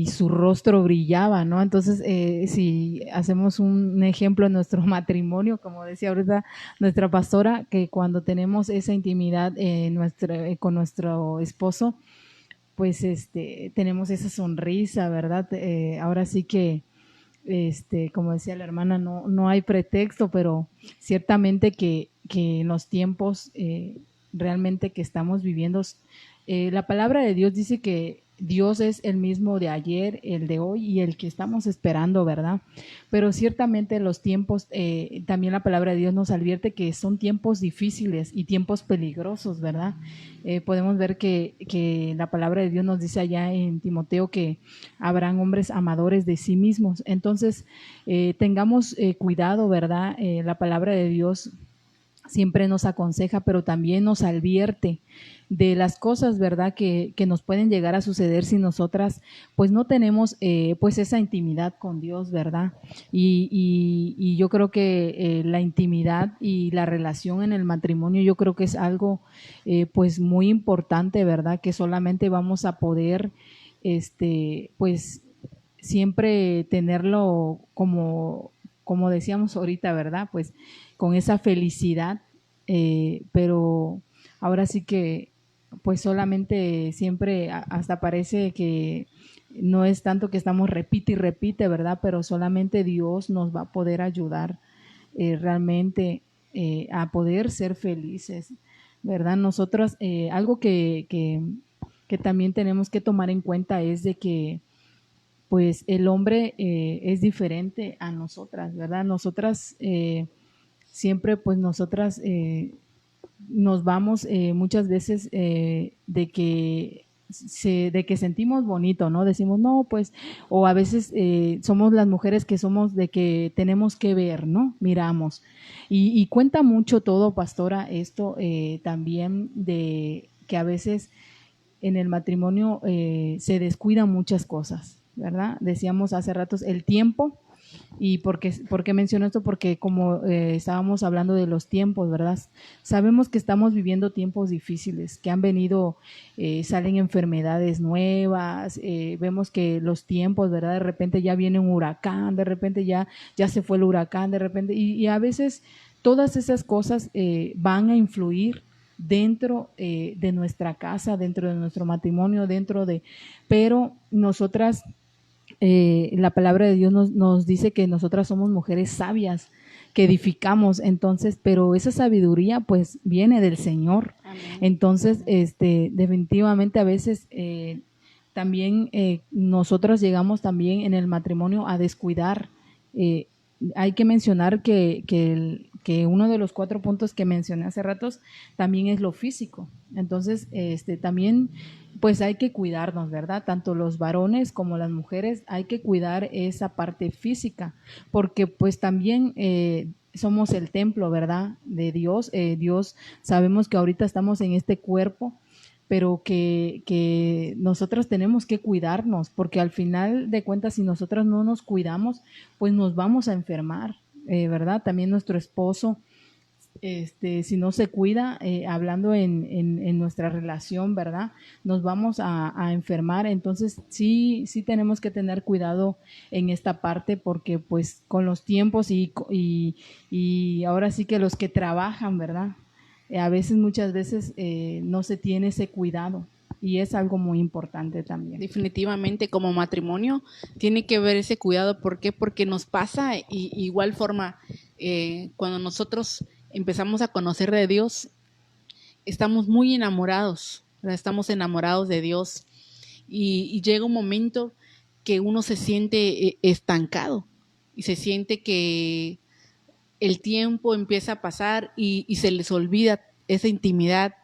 su rostro brillaba, ¿no? Entonces, si hacemos un ejemplo en nuestro matrimonio, como decía ahorita nuestra pastora, que cuando tenemos esa intimidad con nuestro esposo, pues tenemos esa sonrisa, ¿verdad? Ahora sí que, como decía la hermana, no hay pretexto, pero ciertamente que en los tiempos realmente que estamos viviendo, la palabra de Dios dice que Dios es el mismo de ayer, el de hoy y el que estamos esperando, ¿verdad? Pero ciertamente los tiempos, también la palabra de Dios nos advierte que son tiempos difíciles y tiempos peligrosos, ¿verdad? Podemos ver que la palabra de Dios nos dice allá en Timoteo que habrán hombres amadores de sí mismos. Entonces, tengamos cuidado, ¿verdad? La palabra de Dios siempre nos aconseja, pero también nos advierte de las cosas, ¿verdad?, que nos pueden llegar a suceder si nosotras, pues, no tenemos, pues, esa intimidad con Dios, ¿verdad? Y yo creo que la intimidad y la relación en el matrimonio, yo creo que es algo, pues, muy importante, ¿verdad?, que solamente vamos a poder, pues, siempre tenerlo como decíamos ahorita, ¿verdad?, pues, con esa felicidad, pero ahora sí que pues solamente siempre hasta parece que no es tanto que estamos repite y repite, ¿verdad? Pero solamente Dios nos va a poder ayudar realmente a poder ser felices, ¿verdad? Nosotros, algo que también tenemos que tomar en cuenta es de que pues el hombre es diferente a nosotras, ¿verdad? Nosotras siempre pues nosotras nos vamos muchas veces de que sentimos bonito, ¿no? Decimos, no, pues, o a veces somos las mujeres que somos de que tenemos que ver, ¿no? Miramos. Y cuenta mucho todo, pastora, esto también de que a veces en el matrimonio se descuidan muchas cosas, ¿verdad? Decíamos hace ratos el tiempo. ¿Y por qué menciono esto? Porque como estábamos hablando de los tiempos, ¿verdad? Sabemos que estamos viviendo tiempos difíciles, que han venido, salen enfermedades nuevas, vemos que los tiempos, ¿verdad? De repente ya viene un huracán, de repente ya se fue el huracán, de repente, y a veces todas esas cosas van a influir dentro de nuestra casa, dentro de nuestro matrimonio, pero nosotras... la palabra de Dios nos dice que nosotras somos mujeres sabias, que edificamos, entonces, pero esa sabiduría pues viene del Señor. Amén. Entonces, definitivamente a veces también nosotros llegamos también en el matrimonio a descuidar. Hay que mencionar que uno de los 4 puntos que mencioné hace ratos también es lo físico. Entonces, también pues hay que cuidarnos, ¿verdad? Tanto los varones como las mujeres hay que cuidar esa parte física, porque pues también somos el templo, ¿verdad? De Dios. Dios, sabemos que ahorita estamos en este cuerpo, pero que nosotras tenemos que cuidarnos, porque al final de cuentas, si nosotras no nos cuidamos, pues nos vamos a enfermar. ¿verdad? También nuestro esposo, si no se cuida, hablando en nuestra relación, ¿verdad? Nos vamos a enfermar. Entonces sí tenemos que tener cuidado en esta parte, porque pues con los tiempos y ahora sí que los que trabajan, ¿verdad? Muchas veces no se tiene ese cuidado. Y es algo muy importante también. Definitivamente, como matrimonio, tiene que ver ese cuidado. ¿Por qué? Porque nos pasa, y igual forma, cuando nosotros empezamos a conocer de Dios, estamos muy enamorados, ¿verdad? Estamos enamorados de Dios, y llega un momento que uno se siente estancado, y se siente que el tiempo empieza a pasar y se les olvida esa intimidad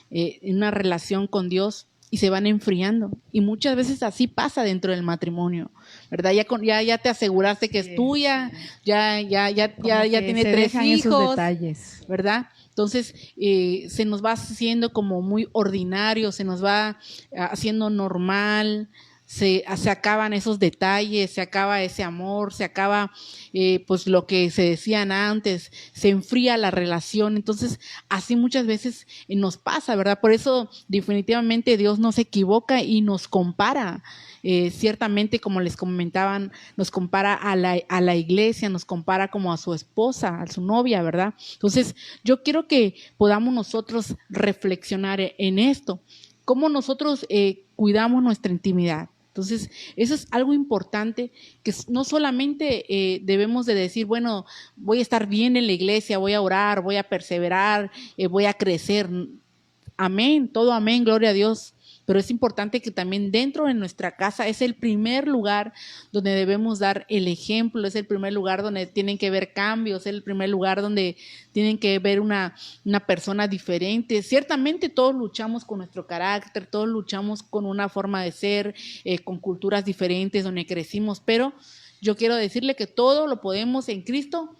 en una relación con Dios, y se van enfriando. Y muchas veces así pasa dentro del matrimonio, ¿verdad? Ya te aseguraste que es tuya, ya tiene 3 hijos, ¿verdad? Entonces se nos va haciendo como muy ordinario, se nos va haciendo normal. Se acaban esos detalles, se acaba ese amor, se acaba pues lo que se decían antes, se enfría la relación. Entonces así muchas veces nos pasa, ¿verdad? Por eso definitivamente Dios no se equivoca y nos compara. Ciertamente, como les comentaban, nos compara a la iglesia, nos compara como a su esposa, a su novia, ¿verdad? Entonces yo quiero que podamos nosotros reflexionar en esto, cómo nosotros cuidamos nuestra intimidad. Entonces, eso es algo importante, que no solamente debemos de decir, bueno, voy a estar bien en la iglesia, voy a orar, voy a perseverar, voy a crecer. Amén, todo amén, gloria a Dios. Pero es importante que también dentro de nuestra casa es el primer lugar donde debemos dar el ejemplo, es el primer lugar donde tienen que ver cambios, es el primer lugar donde tienen que ver una persona diferente. Ciertamente todos luchamos con nuestro carácter, todos luchamos con una forma de ser, con culturas diferentes donde crecimos, pero yo quiero decirle que todo lo podemos en Cristo,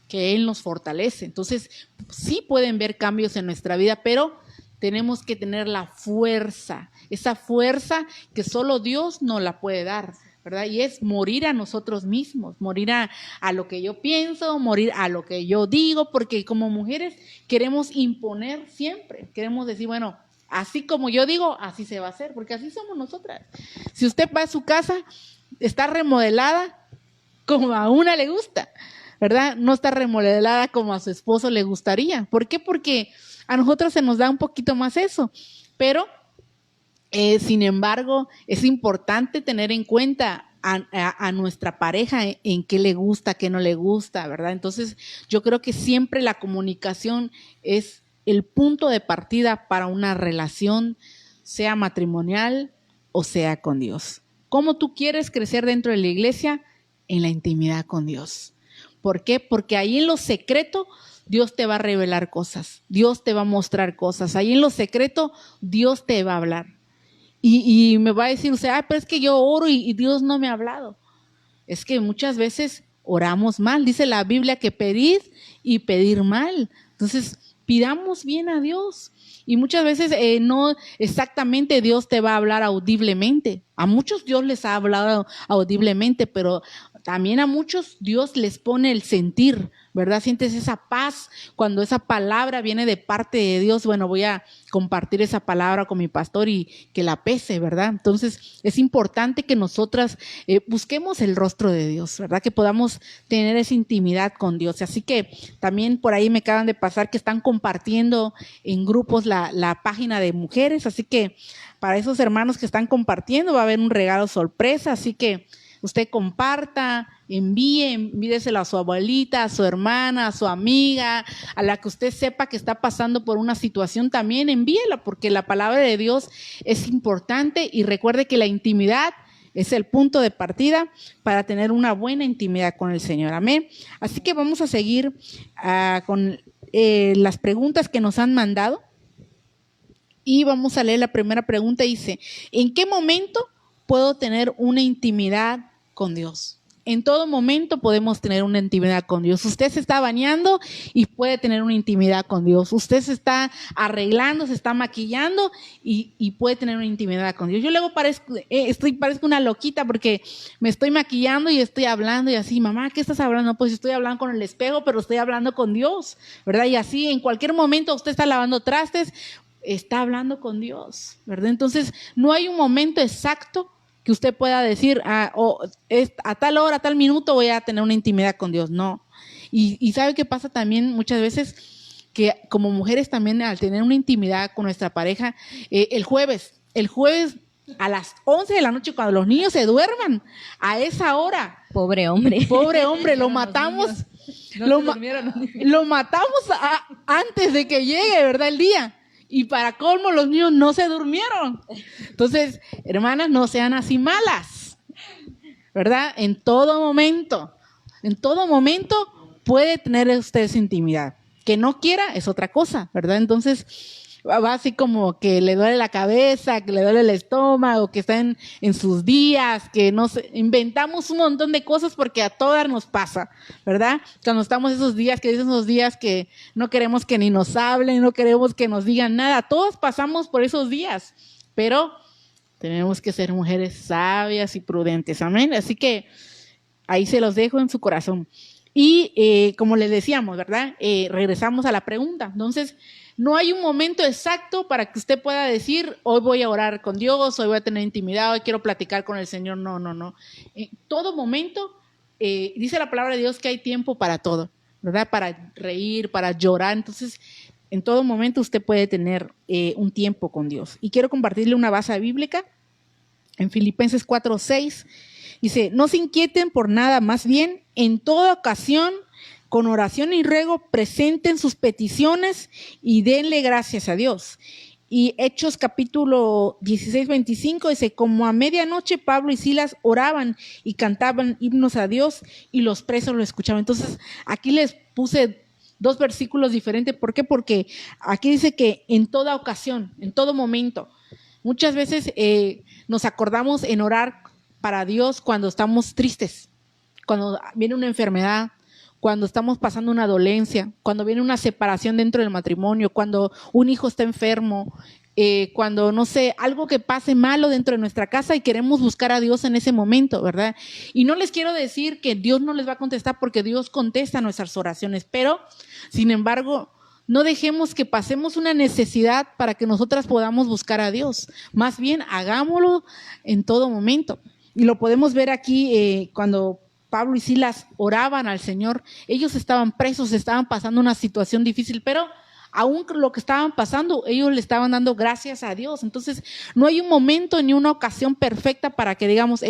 que Él nos fortalece. Entonces, sí pueden ver cambios en nuestra vida, pero tenemos que tener la fuerza, esa fuerza que solo Dios nos la puede dar, ¿verdad? Y es morir a nosotros mismos, morir a lo que yo pienso, morir a lo que yo digo, porque como mujeres queremos imponer siempre, queremos decir, bueno, así como yo digo, así se va a hacer, porque así somos nosotras. Si usted va a su casa, está remodelada como a una le gusta, ¿verdad? No está remodelada como a su esposo le gustaría. ¿Por qué? Porque a nosotros se nos da un poquito más eso, pero sin embargo es importante tener en cuenta a nuestra pareja en qué le gusta, qué no le gusta, ¿verdad? Entonces yo creo que siempre la comunicación es el punto de partida para una relación, sea matrimonial o sea con Dios. ¿Cómo tú quieres crecer dentro de la iglesia? En la intimidad con Dios. ¿Por qué? Porque ahí en lo secreto Dios te va a revelar cosas, Dios te va a mostrar cosas, ahí en lo secreto Dios te va a hablar. Y me va a decir usted, pero es que yo oro y Dios no me ha hablado. Es que muchas veces oramos mal, dice la Biblia que pedid y pedir mal. Entonces pidamos bien a Dios. Y muchas veces no exactamente Dios te va a hablar audiblemente. A muchos Dios les ha hablado audiblemente, pero también a muchos Dios les pone el sentir, ¿verdad? Sientes esa paz cuando esa palabra viene de parte de Dios. Bueno, voy a compartir esa palabra con mi pastor y que la pese, ¿verdad? Entonces es importante que nosotras busquemos el rostro de Dios, ¿verdad? Que podamos tener esa intimidad con Dios. Así que también por ahí me acaban de pasar que están compartiendo en grupos la página de mujeres, así que para esos hermanos que están compartiendo va a haber un regalo sorpresa, así que usted comparta, envíeselo a su abuelita, a su hermana, a su amiga, a la que usted sepa que está pasando por una situación, también envíela, porque la palabra de Dios es importante. Y recuerde que la intimidad es el punto de partida para tener una buena intimidad con el Señor. Amén. Así que vamos a seguir con las preguntas que nos han mandado. Y vamos a leer la primera pregunta. Dice, ¿en qué momento puedo tener una intimidad con Dios? en todo momento podemos tener una intimidad con Dios. Usted se está bañando y puede tener una intimidad con Dios. Usted se está arreglando, se está maquillando y puede tener una intimidad con Dios. Yo luego parezco una loquita porque me estoy maquillando y estoy hablando y así, mamá, ¿qué estás hablando? Pues estoy hablando con el espejo, pero estoy hablando con Dios, ¿verdad? Y así en cualquier momento usted está lavando trastes, está hablando con Dios, ¿verdad? Entonces no hay un momento exacto que usted pueda decir, a tal hora, a tal minuto voy a tener una intimidad con Dios. No. Y ¿sabe qué pasa también muchas veces? Que como mujeres también al tener una intimidad con nuestra pareja, el jueves a las 11 de la noche cuando los niños se duerman, a esa hora. Pobre hombre, lo matamos. Lo matamos antes de que llegue, ¿verdad? El día. Y para colmo, los niños no se durmieron. Entonces, hermanas, no sean así malas, ¿verdad? En todo momento puede tener usted esa intimidad. Que no quiera es otra cosa, ¿verdad? Entonces, va así como que le duele la cabeza, que le duele el estómago, que está en sus días, que no sé, inventamos un montón de cosas porque a todas nos pasa, ¿verdad? Cuando estamos esos días que no queremos que ni nos hablen, no queremos que nos digan nada, todos pasamos por esos días, pero tenemos que ser mujeres sabias y prudentes, amén. Así que ahí se los dejo en su corazón. Y como les decíamos, ¿verdad? Regresamos a la pregunta. Entonces, no hay un momento exacto para que usted pueda decir, hoy voy a orar con Dios, hoy voy a tener intimidad, hoy quiero platicar con el Señor. No. En todo momento, dice la palabra de Dios que hay tiempo para todo, ¿verdad? Para reír, para llorar. Entonces, en todo momento usted puede tener un tiempo con Dios. Y quiero compartirle una base bíblica en Filipenses 4:6. Dice, no se inquieten por nada, más bien, en toda ocasión, con oración y ruego, presenten sus peticiones y denle gracias a Dios. Y Hechos capítulo 16:25 dice, como a medianoche Pablo y Silas oraban y cantaban himnos a Dios y los presos lo escuchaban. Entonces, aquí les puse 2 versículos diferentes. ¿Por qué? Porque aquí dice que en toda ocasión, en todo momento. Muchas veces nos acordamos en orar para Dios cuando estamos tristes, cuando viene una enfermedad, cuando estamos pasando una dolencia, cuando viene una separación dentro del matrimonio, cuando un hijo está enfermo, cuando, no sé, algo que pase malo dentro de nuestra casa y queremos buscar a Dios en ese momento, ¿verdad? Y no les quiero decir que Dios no les va a contestar porque Dios contesta nuestras oraciones, pero, sin embargo, no dejemos que pasemos una necesidad para que nosotras podamos buscar a Dios. Más bien, hagámoslo en todo momento. Y lo podemos ver aquí cuando Pablo y Silas oraban al Señor. Ellos estaban presos, estaban pasando una situación difícil, pero aún lo que estaban pasando, ellos le estaban dando gracias a Dios. Entonces, no hay un momento ni una ocasión perfecta para que digamos,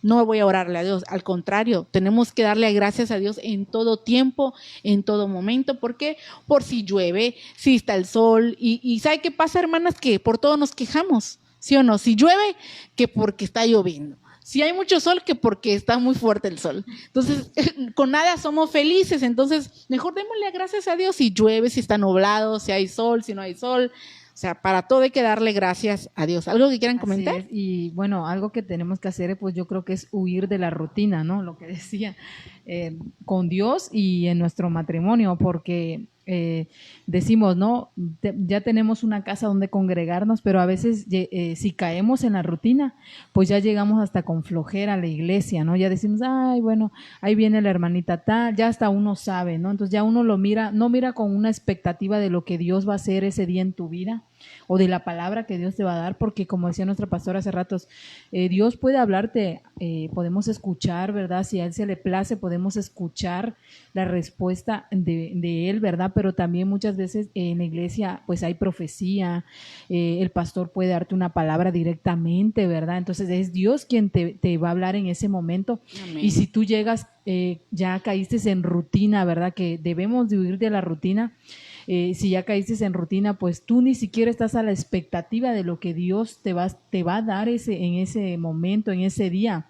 no voy a orarle a Dios. Al contrario, tenemos que darle gracias a Dios en todo tiempo, en todo momento. ¿Por qué? Por si llueve, si está el sol. Y ¿sabe qué pasa, hermanas? Que por todo nos quejamos, ¿sí o no? Si llueve, que porque está lloviendo. Si hay mucho sol, que porque está muy fuerte el sol. Entonces, con nada somos felices. Entonces, mejor démosle gracias a Dios si llueve, si está nublado, si hay sol, si no hay sol. O sea, para todo hay que darle gracias a Dios. ¿Algo que quieran comentar? Así es. Y bueno, algo que tenemos que hacer, pues yo creo que es huir de la rutina, ¿no? Lo que decía, con Dios y en nuestro matrimonio, porque decimos, ¿no? Ya tenemos una casa donde congregarnos, pero a veces si caemos en la rutina, pues ya llegamos hasta con flojera a la iglesia, ¿no? Ya decimos, ay, bueno, ahí viene la hermanita tal, ya hasta uno sabe, ¿no? Entonces ya uno lo mira, no mira con una expectativa de lo que Dios va a hacer ese día en tu vida o de la palabra que Dios te va a dar, porque como decía nuestra pastora hace ratos, Dios puede hablarte, podemos escuchar, ¿verdad? Si a Él se le place, podemos escuchar la respuesta de Él, ¿verdad? Pero también muchas veces en la iglesia pues hay profecía, el pastor puede darte una palabra directamente, ¿verdad? Entonces es Dios quien te va a hablar en ese momento. Amén. Y si tú llegas, ya caíste en rutina, ¿verdad? Que debemos de huir de la rutina. Si ya caíste en rutina, pues tú ni siquiera estás a la expectativa de lo que Dios te va a dar en ese momento, en ese día.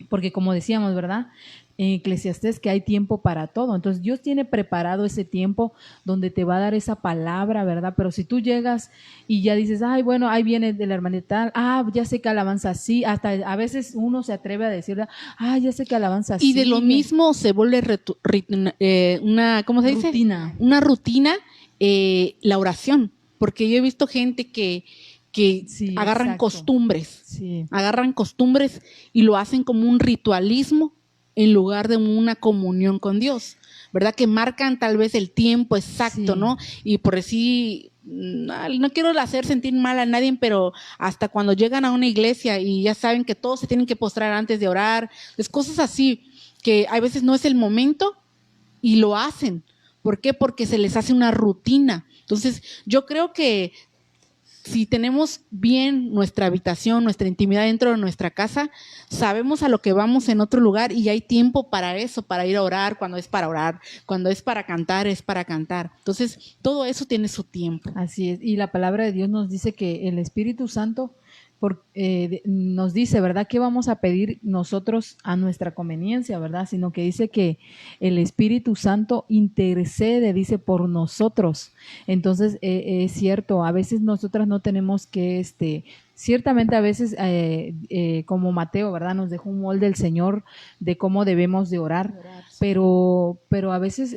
porque como decíamos, ¿verdad? En Eclesiastés que hay tiempo para todo. Entonces Dios tiene preparado ese tiempo donde te va a dar esa palabra, ¿verdad? Pero si tú llegas y ya dices, ay, bueno, ahí viene de la hermanita tal, ya sé que alabanza así, hasta a veces uno se atreve a decir, ya sé que alabanza así. Y de lo mismo se vuelve una, ¿cómo se dice? Rutina. Una rutina, la oración, porque yo he visto gente que Sí, agarran exacto. costumbres, Sí. agarran costumbres y lo hacen como un ritualismo en lugar de una comunión con Dios, ¿verdad? Que marcan tal vez el tiempo exacto, Sí. ¿no? Y por decir, no quiero hacer sentir mal a nadie, pero hasta cuando llegan a una iglesia y ya saben que todos se tienen que postrar antes de orar, es cosas así, que a veces no es el momento y lo hacen. ¿Por qué? Porque se les hace una rutina. Entonces, yo creo que si tenemos bien nuestra habitación, nuestra intimidad dentro de nuestra casa, sabemos a lo que vamos en otro lugar y hay tiempo para eso, para ir a orar, cuando es para orar, cuando es para cantar, es para cantar. Entonces, todo eso tiene su tiempo. Así es. Y la palabra de Dios nos dice que el Espíritu Santo nos dice, ¿verdad? ¿Qué vamos a pedir nosotros a nuestra conveniencia, ¿verdad? Sino que dice que el Espíritu Santo intercede, dice, por nosotros. Entonces, es cierto, a veces nosotras no tenemos que, ciertamente a veces, como Mateo, ¿verdad? Nos dejó un molde del Señor de cómo debemos de orar, pero a veces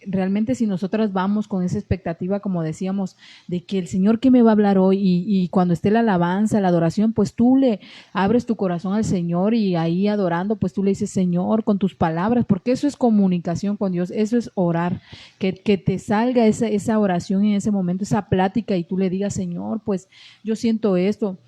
realmente si nosotras vamos con esa expectativa, como decíamos, de que el Señor que me va a hablar hoy y cuando esté la alabanza, la adoración, pues tú le abres tu corazón al Señor y ahí adorando, pues tú le dices, Señor, con tus palabras, porque eso es comunicación con Dios, eso es orar, que te salga esa oración en ese momento, esa plática y tú le digas, Señor, pues yo siento esto.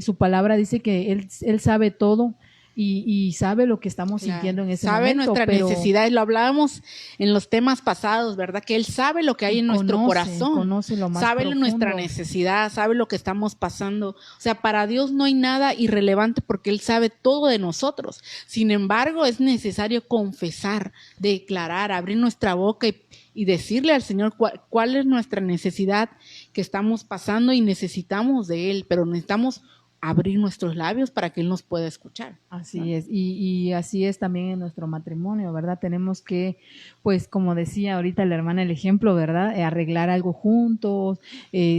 Su palabra dice que Él sabe todo y sabe lo que estamos sintiendo en ese sabe momento. Nuestra necesidad, y lo hablábamos en los temas pasados, ¿verdad? Que Él sabe lo que hay en nuestro corazón, conoce lo más sabe profundo. nuestra necesidad, sabe lo que estamos pasando. O sea, para Dios no hay nada irrelevante porque Él sabe todo de nosotros. Sin embargo, es necesario confesar, declarar, abrir nuestra boca y decirle al Señor cuál es nuestra necesidad que estamos pasando y necesitamos de Él, pero necesitamos abrir nuestros labios para que Él nos pueda escuchar. Así ¿no? es, y así es también en nuestro matrimonio, ¿verdad? Tenemos que, pues como decía ahorita la hermana, el ejemplo, ¿verdad? Arreglar algo juntos,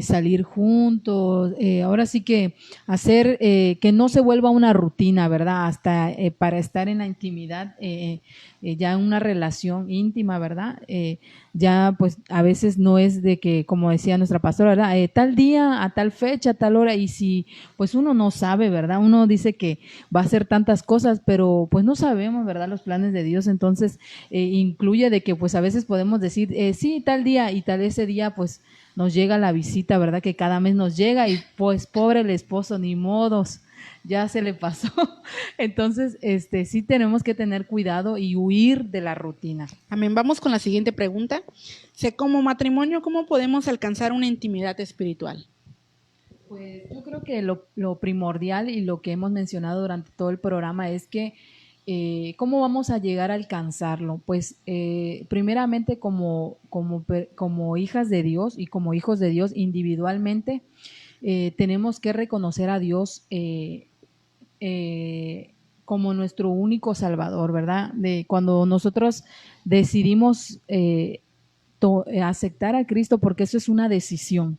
salir juntos, ahora sí que hacer que no se vuelva una rutina, ¿verdad? Hasta para estar en la intimidad, ya en una relación íntima, ¿verdad? Ya pues a veces no es de que, como decía nuestra pastora, ¿verdad? Tal día, a tal fecha, a tal hora, y si pues uno no sabe, ¿verdad? Uno dice que va a hacer tantas cosas, pero pues no sabemos, ¿verdad? Los planes de Dios, entonces incluye de que pues a veces podemos decir, sí, tal día, y tal ese día pues nos llega la visita, ¿verdad? Que cada mes nos llega y pues pobre el esposo, ni modos, ya se le pasó. Entonces, sí tenemos que tener cuidado y huir de la rutina. Amén. Vamos con la siguiente pregunta. Como matrimonio, ¿cómo podemos alcanzar una intimidad espiritual? Pues yo creo que lo primordial y lo que hemos mencionado durante todo el programa es que ¿cómo vamos a llegar a alcanzarlo? Pues primeramente como hijas de Dios y como hijos de Dios individualmente, tenemos que reconocer a Dios como nuestro único Salvador, ¿verdad? Cuando nosotros decidimos aceptar a Cristo, porque eso es una decisión.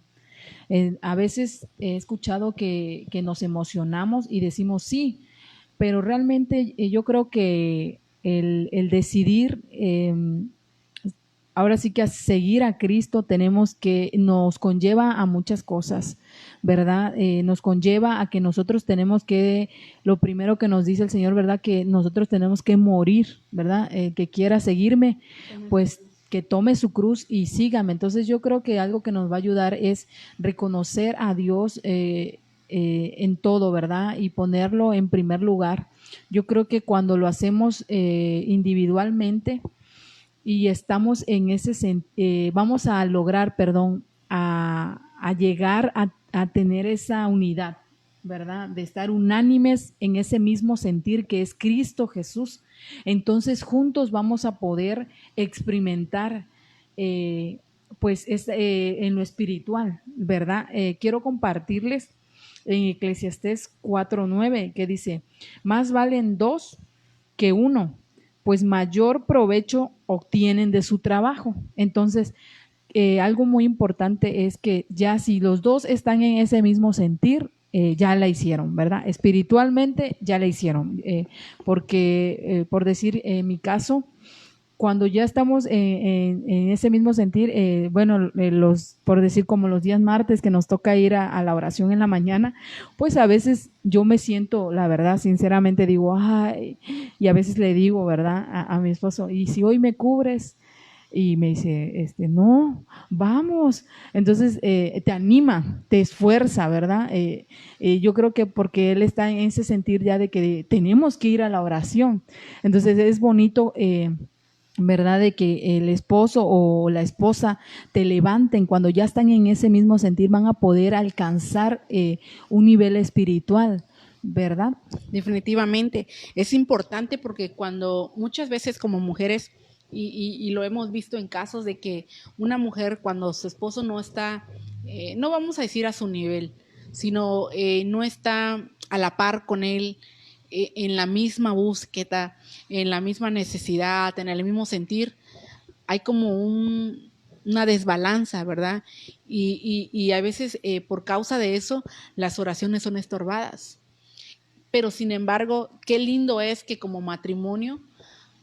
A veces he escuchado que nos emocionamos y decimos sí, pero realmente yo creo que el decidir, ahora sí que a seguir a Cristo nos conlleva a muchas cosas, ¿verdad? Nos conlleva a que nosotros tenemos que, lo primero que nos dice el Señor, ¿verdad? Que nosotros tenemos que morir, ¿verdad? Que quiera seguirme, pues que tome su cruz y sígame. Entonces yo creo que algo que nos va a ayudar es reconocer a Dios en todo, ¿verdad? Y ponerlo en primer lugar. Yo creo que cuando lo hacemos individualmente y estamos en vamos a lograr, a llegar a tener esa unidad, ¿verdad? De estar unánimes en ese mismo sentir que es Cristo Jesús. Entonces juntos vamos a poder experimentar pues en lo espiritual, ¿verdad? Quiero compartirles en Eclesiastés 4:9, que dice, más valen dos que uno, pues mayor provecho obtienen de su trabajo. Entonces, algo muy importante es que ya si los dos están en ese mismo sentir, ya la hicieron, ¿verdad? Espiritualmente ya la hicieron, porque por decir, en mi caso, cuando ya estamos en ese mismo sentir, por decir como los días martes que nos toca ir a la oración en la mañana, pues a veces yo me siento, la verdad, sinceramente digo, ay, y a veces le digo, ¿verdad? A mi esposo, ¿y si hoy me cubres? Y me dice, no, vamos. Entonces te anima, te esfuerza, ¿verdad? Yo creo que porque él está en ese sentir ya de que tenemos que ir a la oración. Entonces es bonito, ¿verdad? De que el esposo o la esposa te levanten cuando ya están en ese mismo sentir, van a poder alcanzar un nivel espiritual, ¿verdad? Definitivamente. Es importante porque cuando muchas veces como mujeres, y lo hemos visto en casos de que una mujer cuando su esposo no está, no vamos a decir a su nivel, sino no está a la par con él, en la misma búsqueda, en la misma necesidad, en el mismo sentir, hay como una desbalanza, ¿verdad? Y a veces por causa de eso las oraciones son estorbadas. Pero sin embargo, qué lindo es que como matrimonio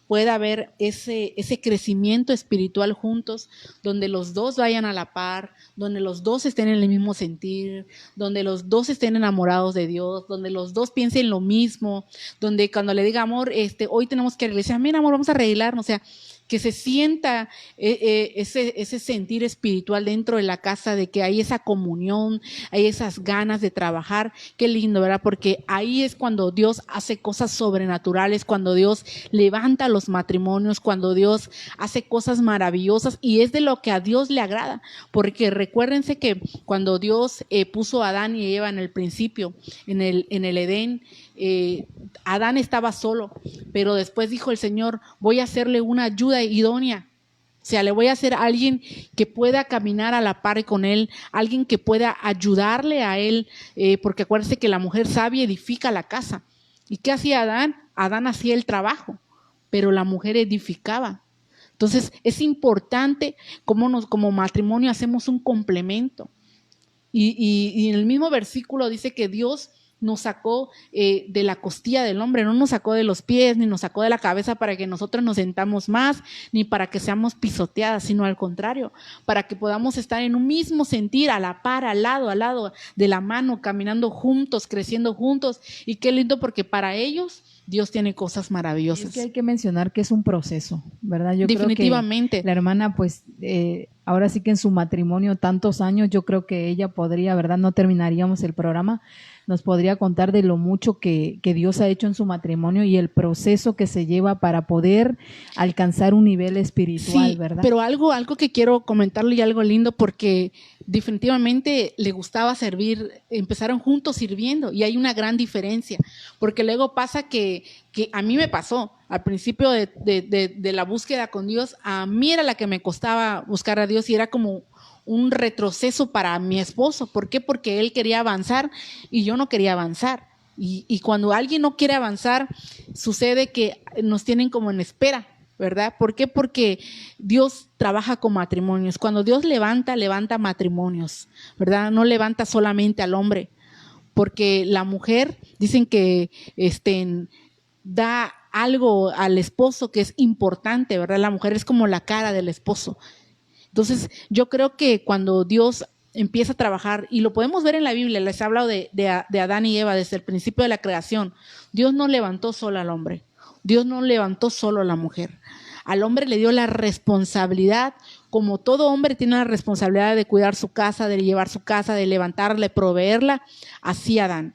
pueda haber ese crecimiento espiritual juntos, donde los dos vayan a la par, donde los dos estén en el mismo sentir, donde los dos estén enamorados de Dios, donde los dos piensen lo mismo, donde cuando le diga, amor, hoy tenemos que ir a la iglesia, mira, amor, vamos a arreglarnos, o sea, que se sienta ese sentir espiritual dentro de la casa, de que hay esa comunión, hay esas ganas de trabajar. Qué lindo, ¿verdad? Porque ahí es cuando Dios hace cosas sobrenaturales, cuando Dios levanta los matrimonios, cuando Dios hace cosas maravillosas, y es de lo que a Dios le agrada, porque recuérdense que cuando Dios puso a Adán y Eva en el principio, en el Edén, Adán estaba solo, pero después dijo el Señor, voy a hacerle una ayuda idónea. O sea, le voy a hacer a alguien que pueda caminar a la par con él, alguien que pueda ayudarle a él, porque acuérdense que la mujer sabia edifica la casa. ¿Y qué hacía Adán? Adán hacía el trabajo, pero la mujer edificaba. Entonces, es importante cómo como matrimonio hacemos un complemento. Y en el mismo versículo dice que Dios nos sacó de la costilla del hombre, no nos sacó de los pies, ni nos sacó de la cabeza para que nosotros nos sentamos más, ni para que seamos pisoteadas, sino al contrario, para que podamos estar en un mismo sentir, a la par, al lado de la mano, caminando juntos, creciendo juntos. Y qué lindo, porque para ellos Dios tiene cosas maravillosas. Es que hay que mencionar que es un proceso, ¿verdad? Yo definitivamente. Creo que la hermana, pues, ahora sí que en su matrimonio tantos años, yo creo que ella podría, ¿verdad? No terminaríamos el programa, nos podría contar de lo mucho que Dios ha hecho en su matrimonio y el proceso que se lleva para poder alcanzar un nivel espiritual, sí, ¿verdad? Pero algo que quiero comentarle y algo lindo, porque definitivamente le gustaba servir, empezaron juntos sirviendo y hay una gran diferencia, porque luego pasa que a mí me pasó, al principio de la búsqueda con Dios, a mí era la que me costaba buscar a Dios y era como un retroceso para mi esposo. ¿Por qué? Porque él quería avanzar y yo no quería avanzar. Y cuando alguien no quiere avanzar, sucede que nos tienen como en espera, ¿verdad? ¿Por qué? Porque Dios trabaja con matrimonios. Cuando Dios levanta matrimonios, ¿verdad? No levanta solamente al hombre, porque la mujer, dicen que da algo al esposo que es importante, ¿verdad? La mujer es como la cara del esposo. Entonces, yo creo que cuando Dios empieza a trabajar, y lo podemos ver en la Biblia, les he hablado de Adán y Eva desde el principio de la creación, Dios no levantó solo al hombre, Dios no levantó solo a la mujer. Al hombre le dio la responsabilidad, como todo hombre tiene la responsabilidad de cuidar su casa, de llevar su casa, de levantarla, de proveerla, así Adán.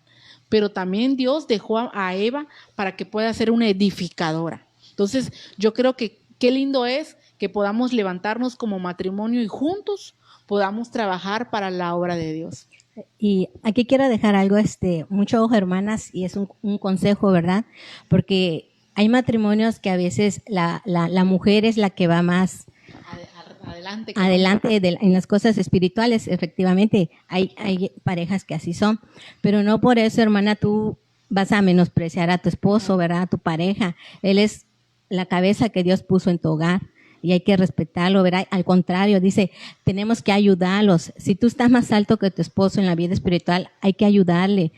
Pero también Dios dejó a Eva para que pueda ser una edificadora. Entonces, yo creo que qué lindo es que podamos levantarnos como matrimonio y juntos podamos trabajar para la obra de Dios. Y aquí quiero dejar algo, mucho ojo, hermanas, y es un consejo, ¿verdad? Porque hay matrimonios que a veces la mujer es la que va más Adelante. En las cosas espirituales, efectivamente, hay parejas que así son, pero no por eso, hermana, tú vas a menospreciar a tu esposo, ¿verdad? A tu pareja. Él es la cabeza que Dios puso en tu hogar y hay que respetarlo, ¿verdad? Al contrario, dice, tenemos que ayudarlos. Si tú estás más alto que tu esposo en la vida espiritual, hay que ayudarle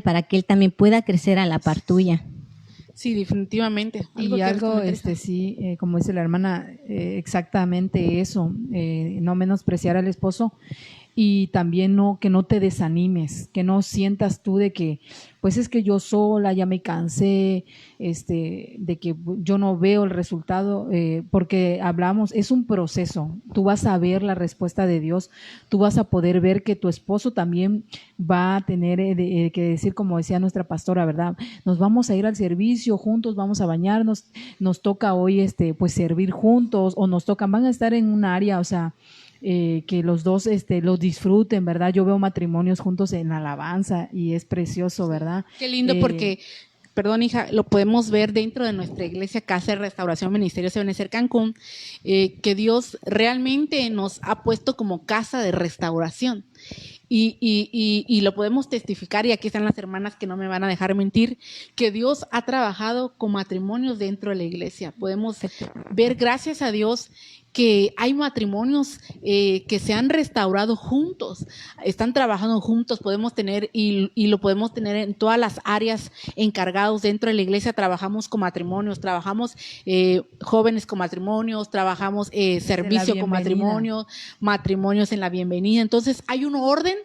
para que él también pueda crecer a la par tuya. Sí, definitivamente. Y algo, sí, como dice la hermana, exactamente eso, no menospreciar al esposo y también que no te desanimes, que no sientas tú de que, pues es que yo sola ya me cansé, de que yo no veo el resultado, porque hablamos, es un proceso, tú vas a ver la respuesta de Dios, tú vas a poder ver que tu esposo también va a tener que decir, como decía nuestra pastora, ¿verdad? Nos vamos a ir al servicio juntos, vamos a bañarnos, nos toca hoy, pues servir juntos, o van a estar en un área, o sea, que los dos los disfruten, ¿verdad? Yo veo matrimonios juntos en alabanza y es precioso, ¿verdad? Qué lindo porque, perdón hija, lo podemos ver dentro de nuestra iglesia Casa de Restauración Ministerio Ebenezer Cancún, que Dios realmente nos ha puesto como casa de restauración. Y lo podemos testificar, y aquí están las hermanas que no me van a dejar mentir, que Dios ha trabajado con matrimonios dentro de la iglesia. Podemos ver, gracias a Dios, que hay matrimonios que se han restaurado juntos, están trabajando juntos, podemos tener, y lo podemos tener en todas las áreas encargados dentro de la iglesia. Trabajamos con matrimonios, trabajamos jóvenes con matrimonios, trabajamos servicio con matrimonios, matrimonios en la bienvenida. Entonces hay un orden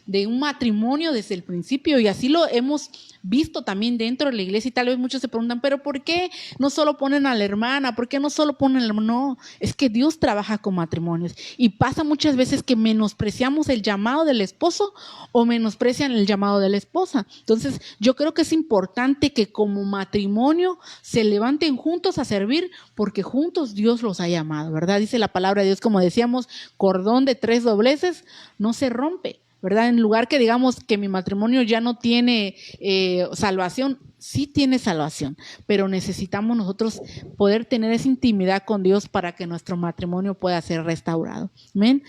de un matrimonio desde el principio, y así lo hemos visto también dentro de la iglesia. Y tal vez muchos se preguntan, pero ¿por qué no solo ponen a la hermana? ¿Por qué no solo ponen al hermano? No, es que Dios trabaja con matrimonios, y pasa muchas veces que menospreciamos el llamado del esposo o menosprecian el llamado de la esposa. Entonces yo creo que es importante que como matrimonio se levanten juntos a servir, porque juntos Dios los ha llamado, ¿verdad? Dice la palabra de Dios, como decíamos, cordón de 3 dobleces no se rompe, ¿verdad? En lugar que digamos que mi matrimonio ya no tiene salvación, sí tiene salvación, pero necesitamos nosotros poder tener esa intimidad con Dios para que nuestro matrimonio pueda ser restaurado. ¿Amén?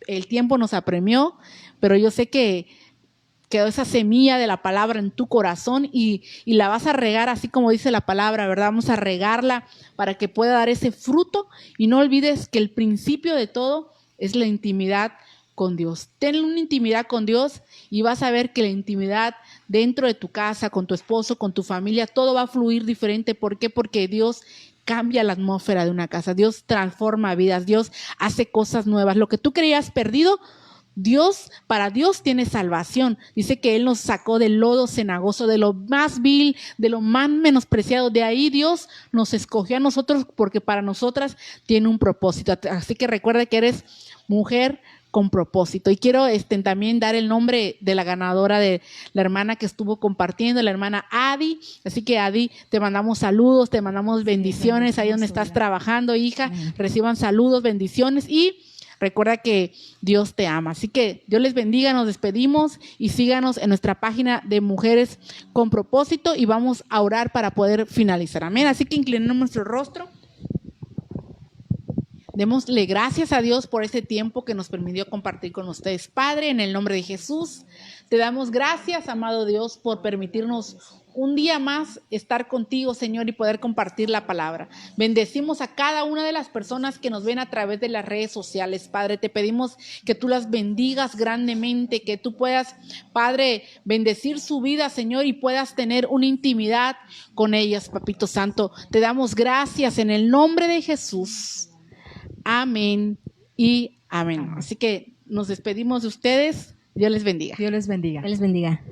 El tiempo nos apremió, pero yo sé que quedó esa semilla de la palabra en tu corazón y la vas a regar así como dice la palabra, ¿verdad? Vamos a regarla para que pueda dar ese fruto, y no olvides que el principio de todo es la intimidad con Dios. Ten una intimidad con Dios y vas a ver que la intimidad dentro de tu casa, con tu esposo, con tu familia, todo va a fluir diferente. ¿Por qué? Porque Dios cambia la atmósfera de una casa, Dios transforma vidas, Dios hace cosas nuevas. Lo que tú creías perdido, para Dios tiene salvación. Dice que Él nos sacó del lodo cenagoso, de lo más vil, de lo más menospreciado. De ahí Dios nos escogió a nosotros, porque para nosotras tiene un propósito. Así que recuerda que eres mujer con propósito. Y quiero también dar el nombre de la ganadora, de la hermana que estuvo compartiendo, la hermana Adi. Así que Adi, te mandamos saludos, te mandamos bendiciones ahí donde estás trabajando, hija. Reciban saludos, bendiciones, y recuerda que Dios te ama. Así que Dios les bendiga, nos despedimos, y síganos en nuestra página de Mujeres con Propósito, y vamos a orar para poder finalizar. Amén. Así que inclinemos nuestro rostro. Démosle gracias a Dios por este tiempo que nos permitió compartir con ustedes. Padre, en el nombre de Jesús, te damos gracias, amado Dios, por permitirnos un día más estar contigo, Señor, y poder compartir la palabra. Bendecimos a cada una de las personas que nos ven a través de las redes sociales, Padre. Te pedimos que tú las bendigas grandemente, que tú puedas, Padre, bendecir su vida, Señor, y puedas tener una intimidad con ellas, Papito Santo. Te damos gracias en el nombre de Jesús. Amén y amén. Así que nos despedimos de ustedes. Dios les bendiga. Dios les bendiga. Dios les bendiga.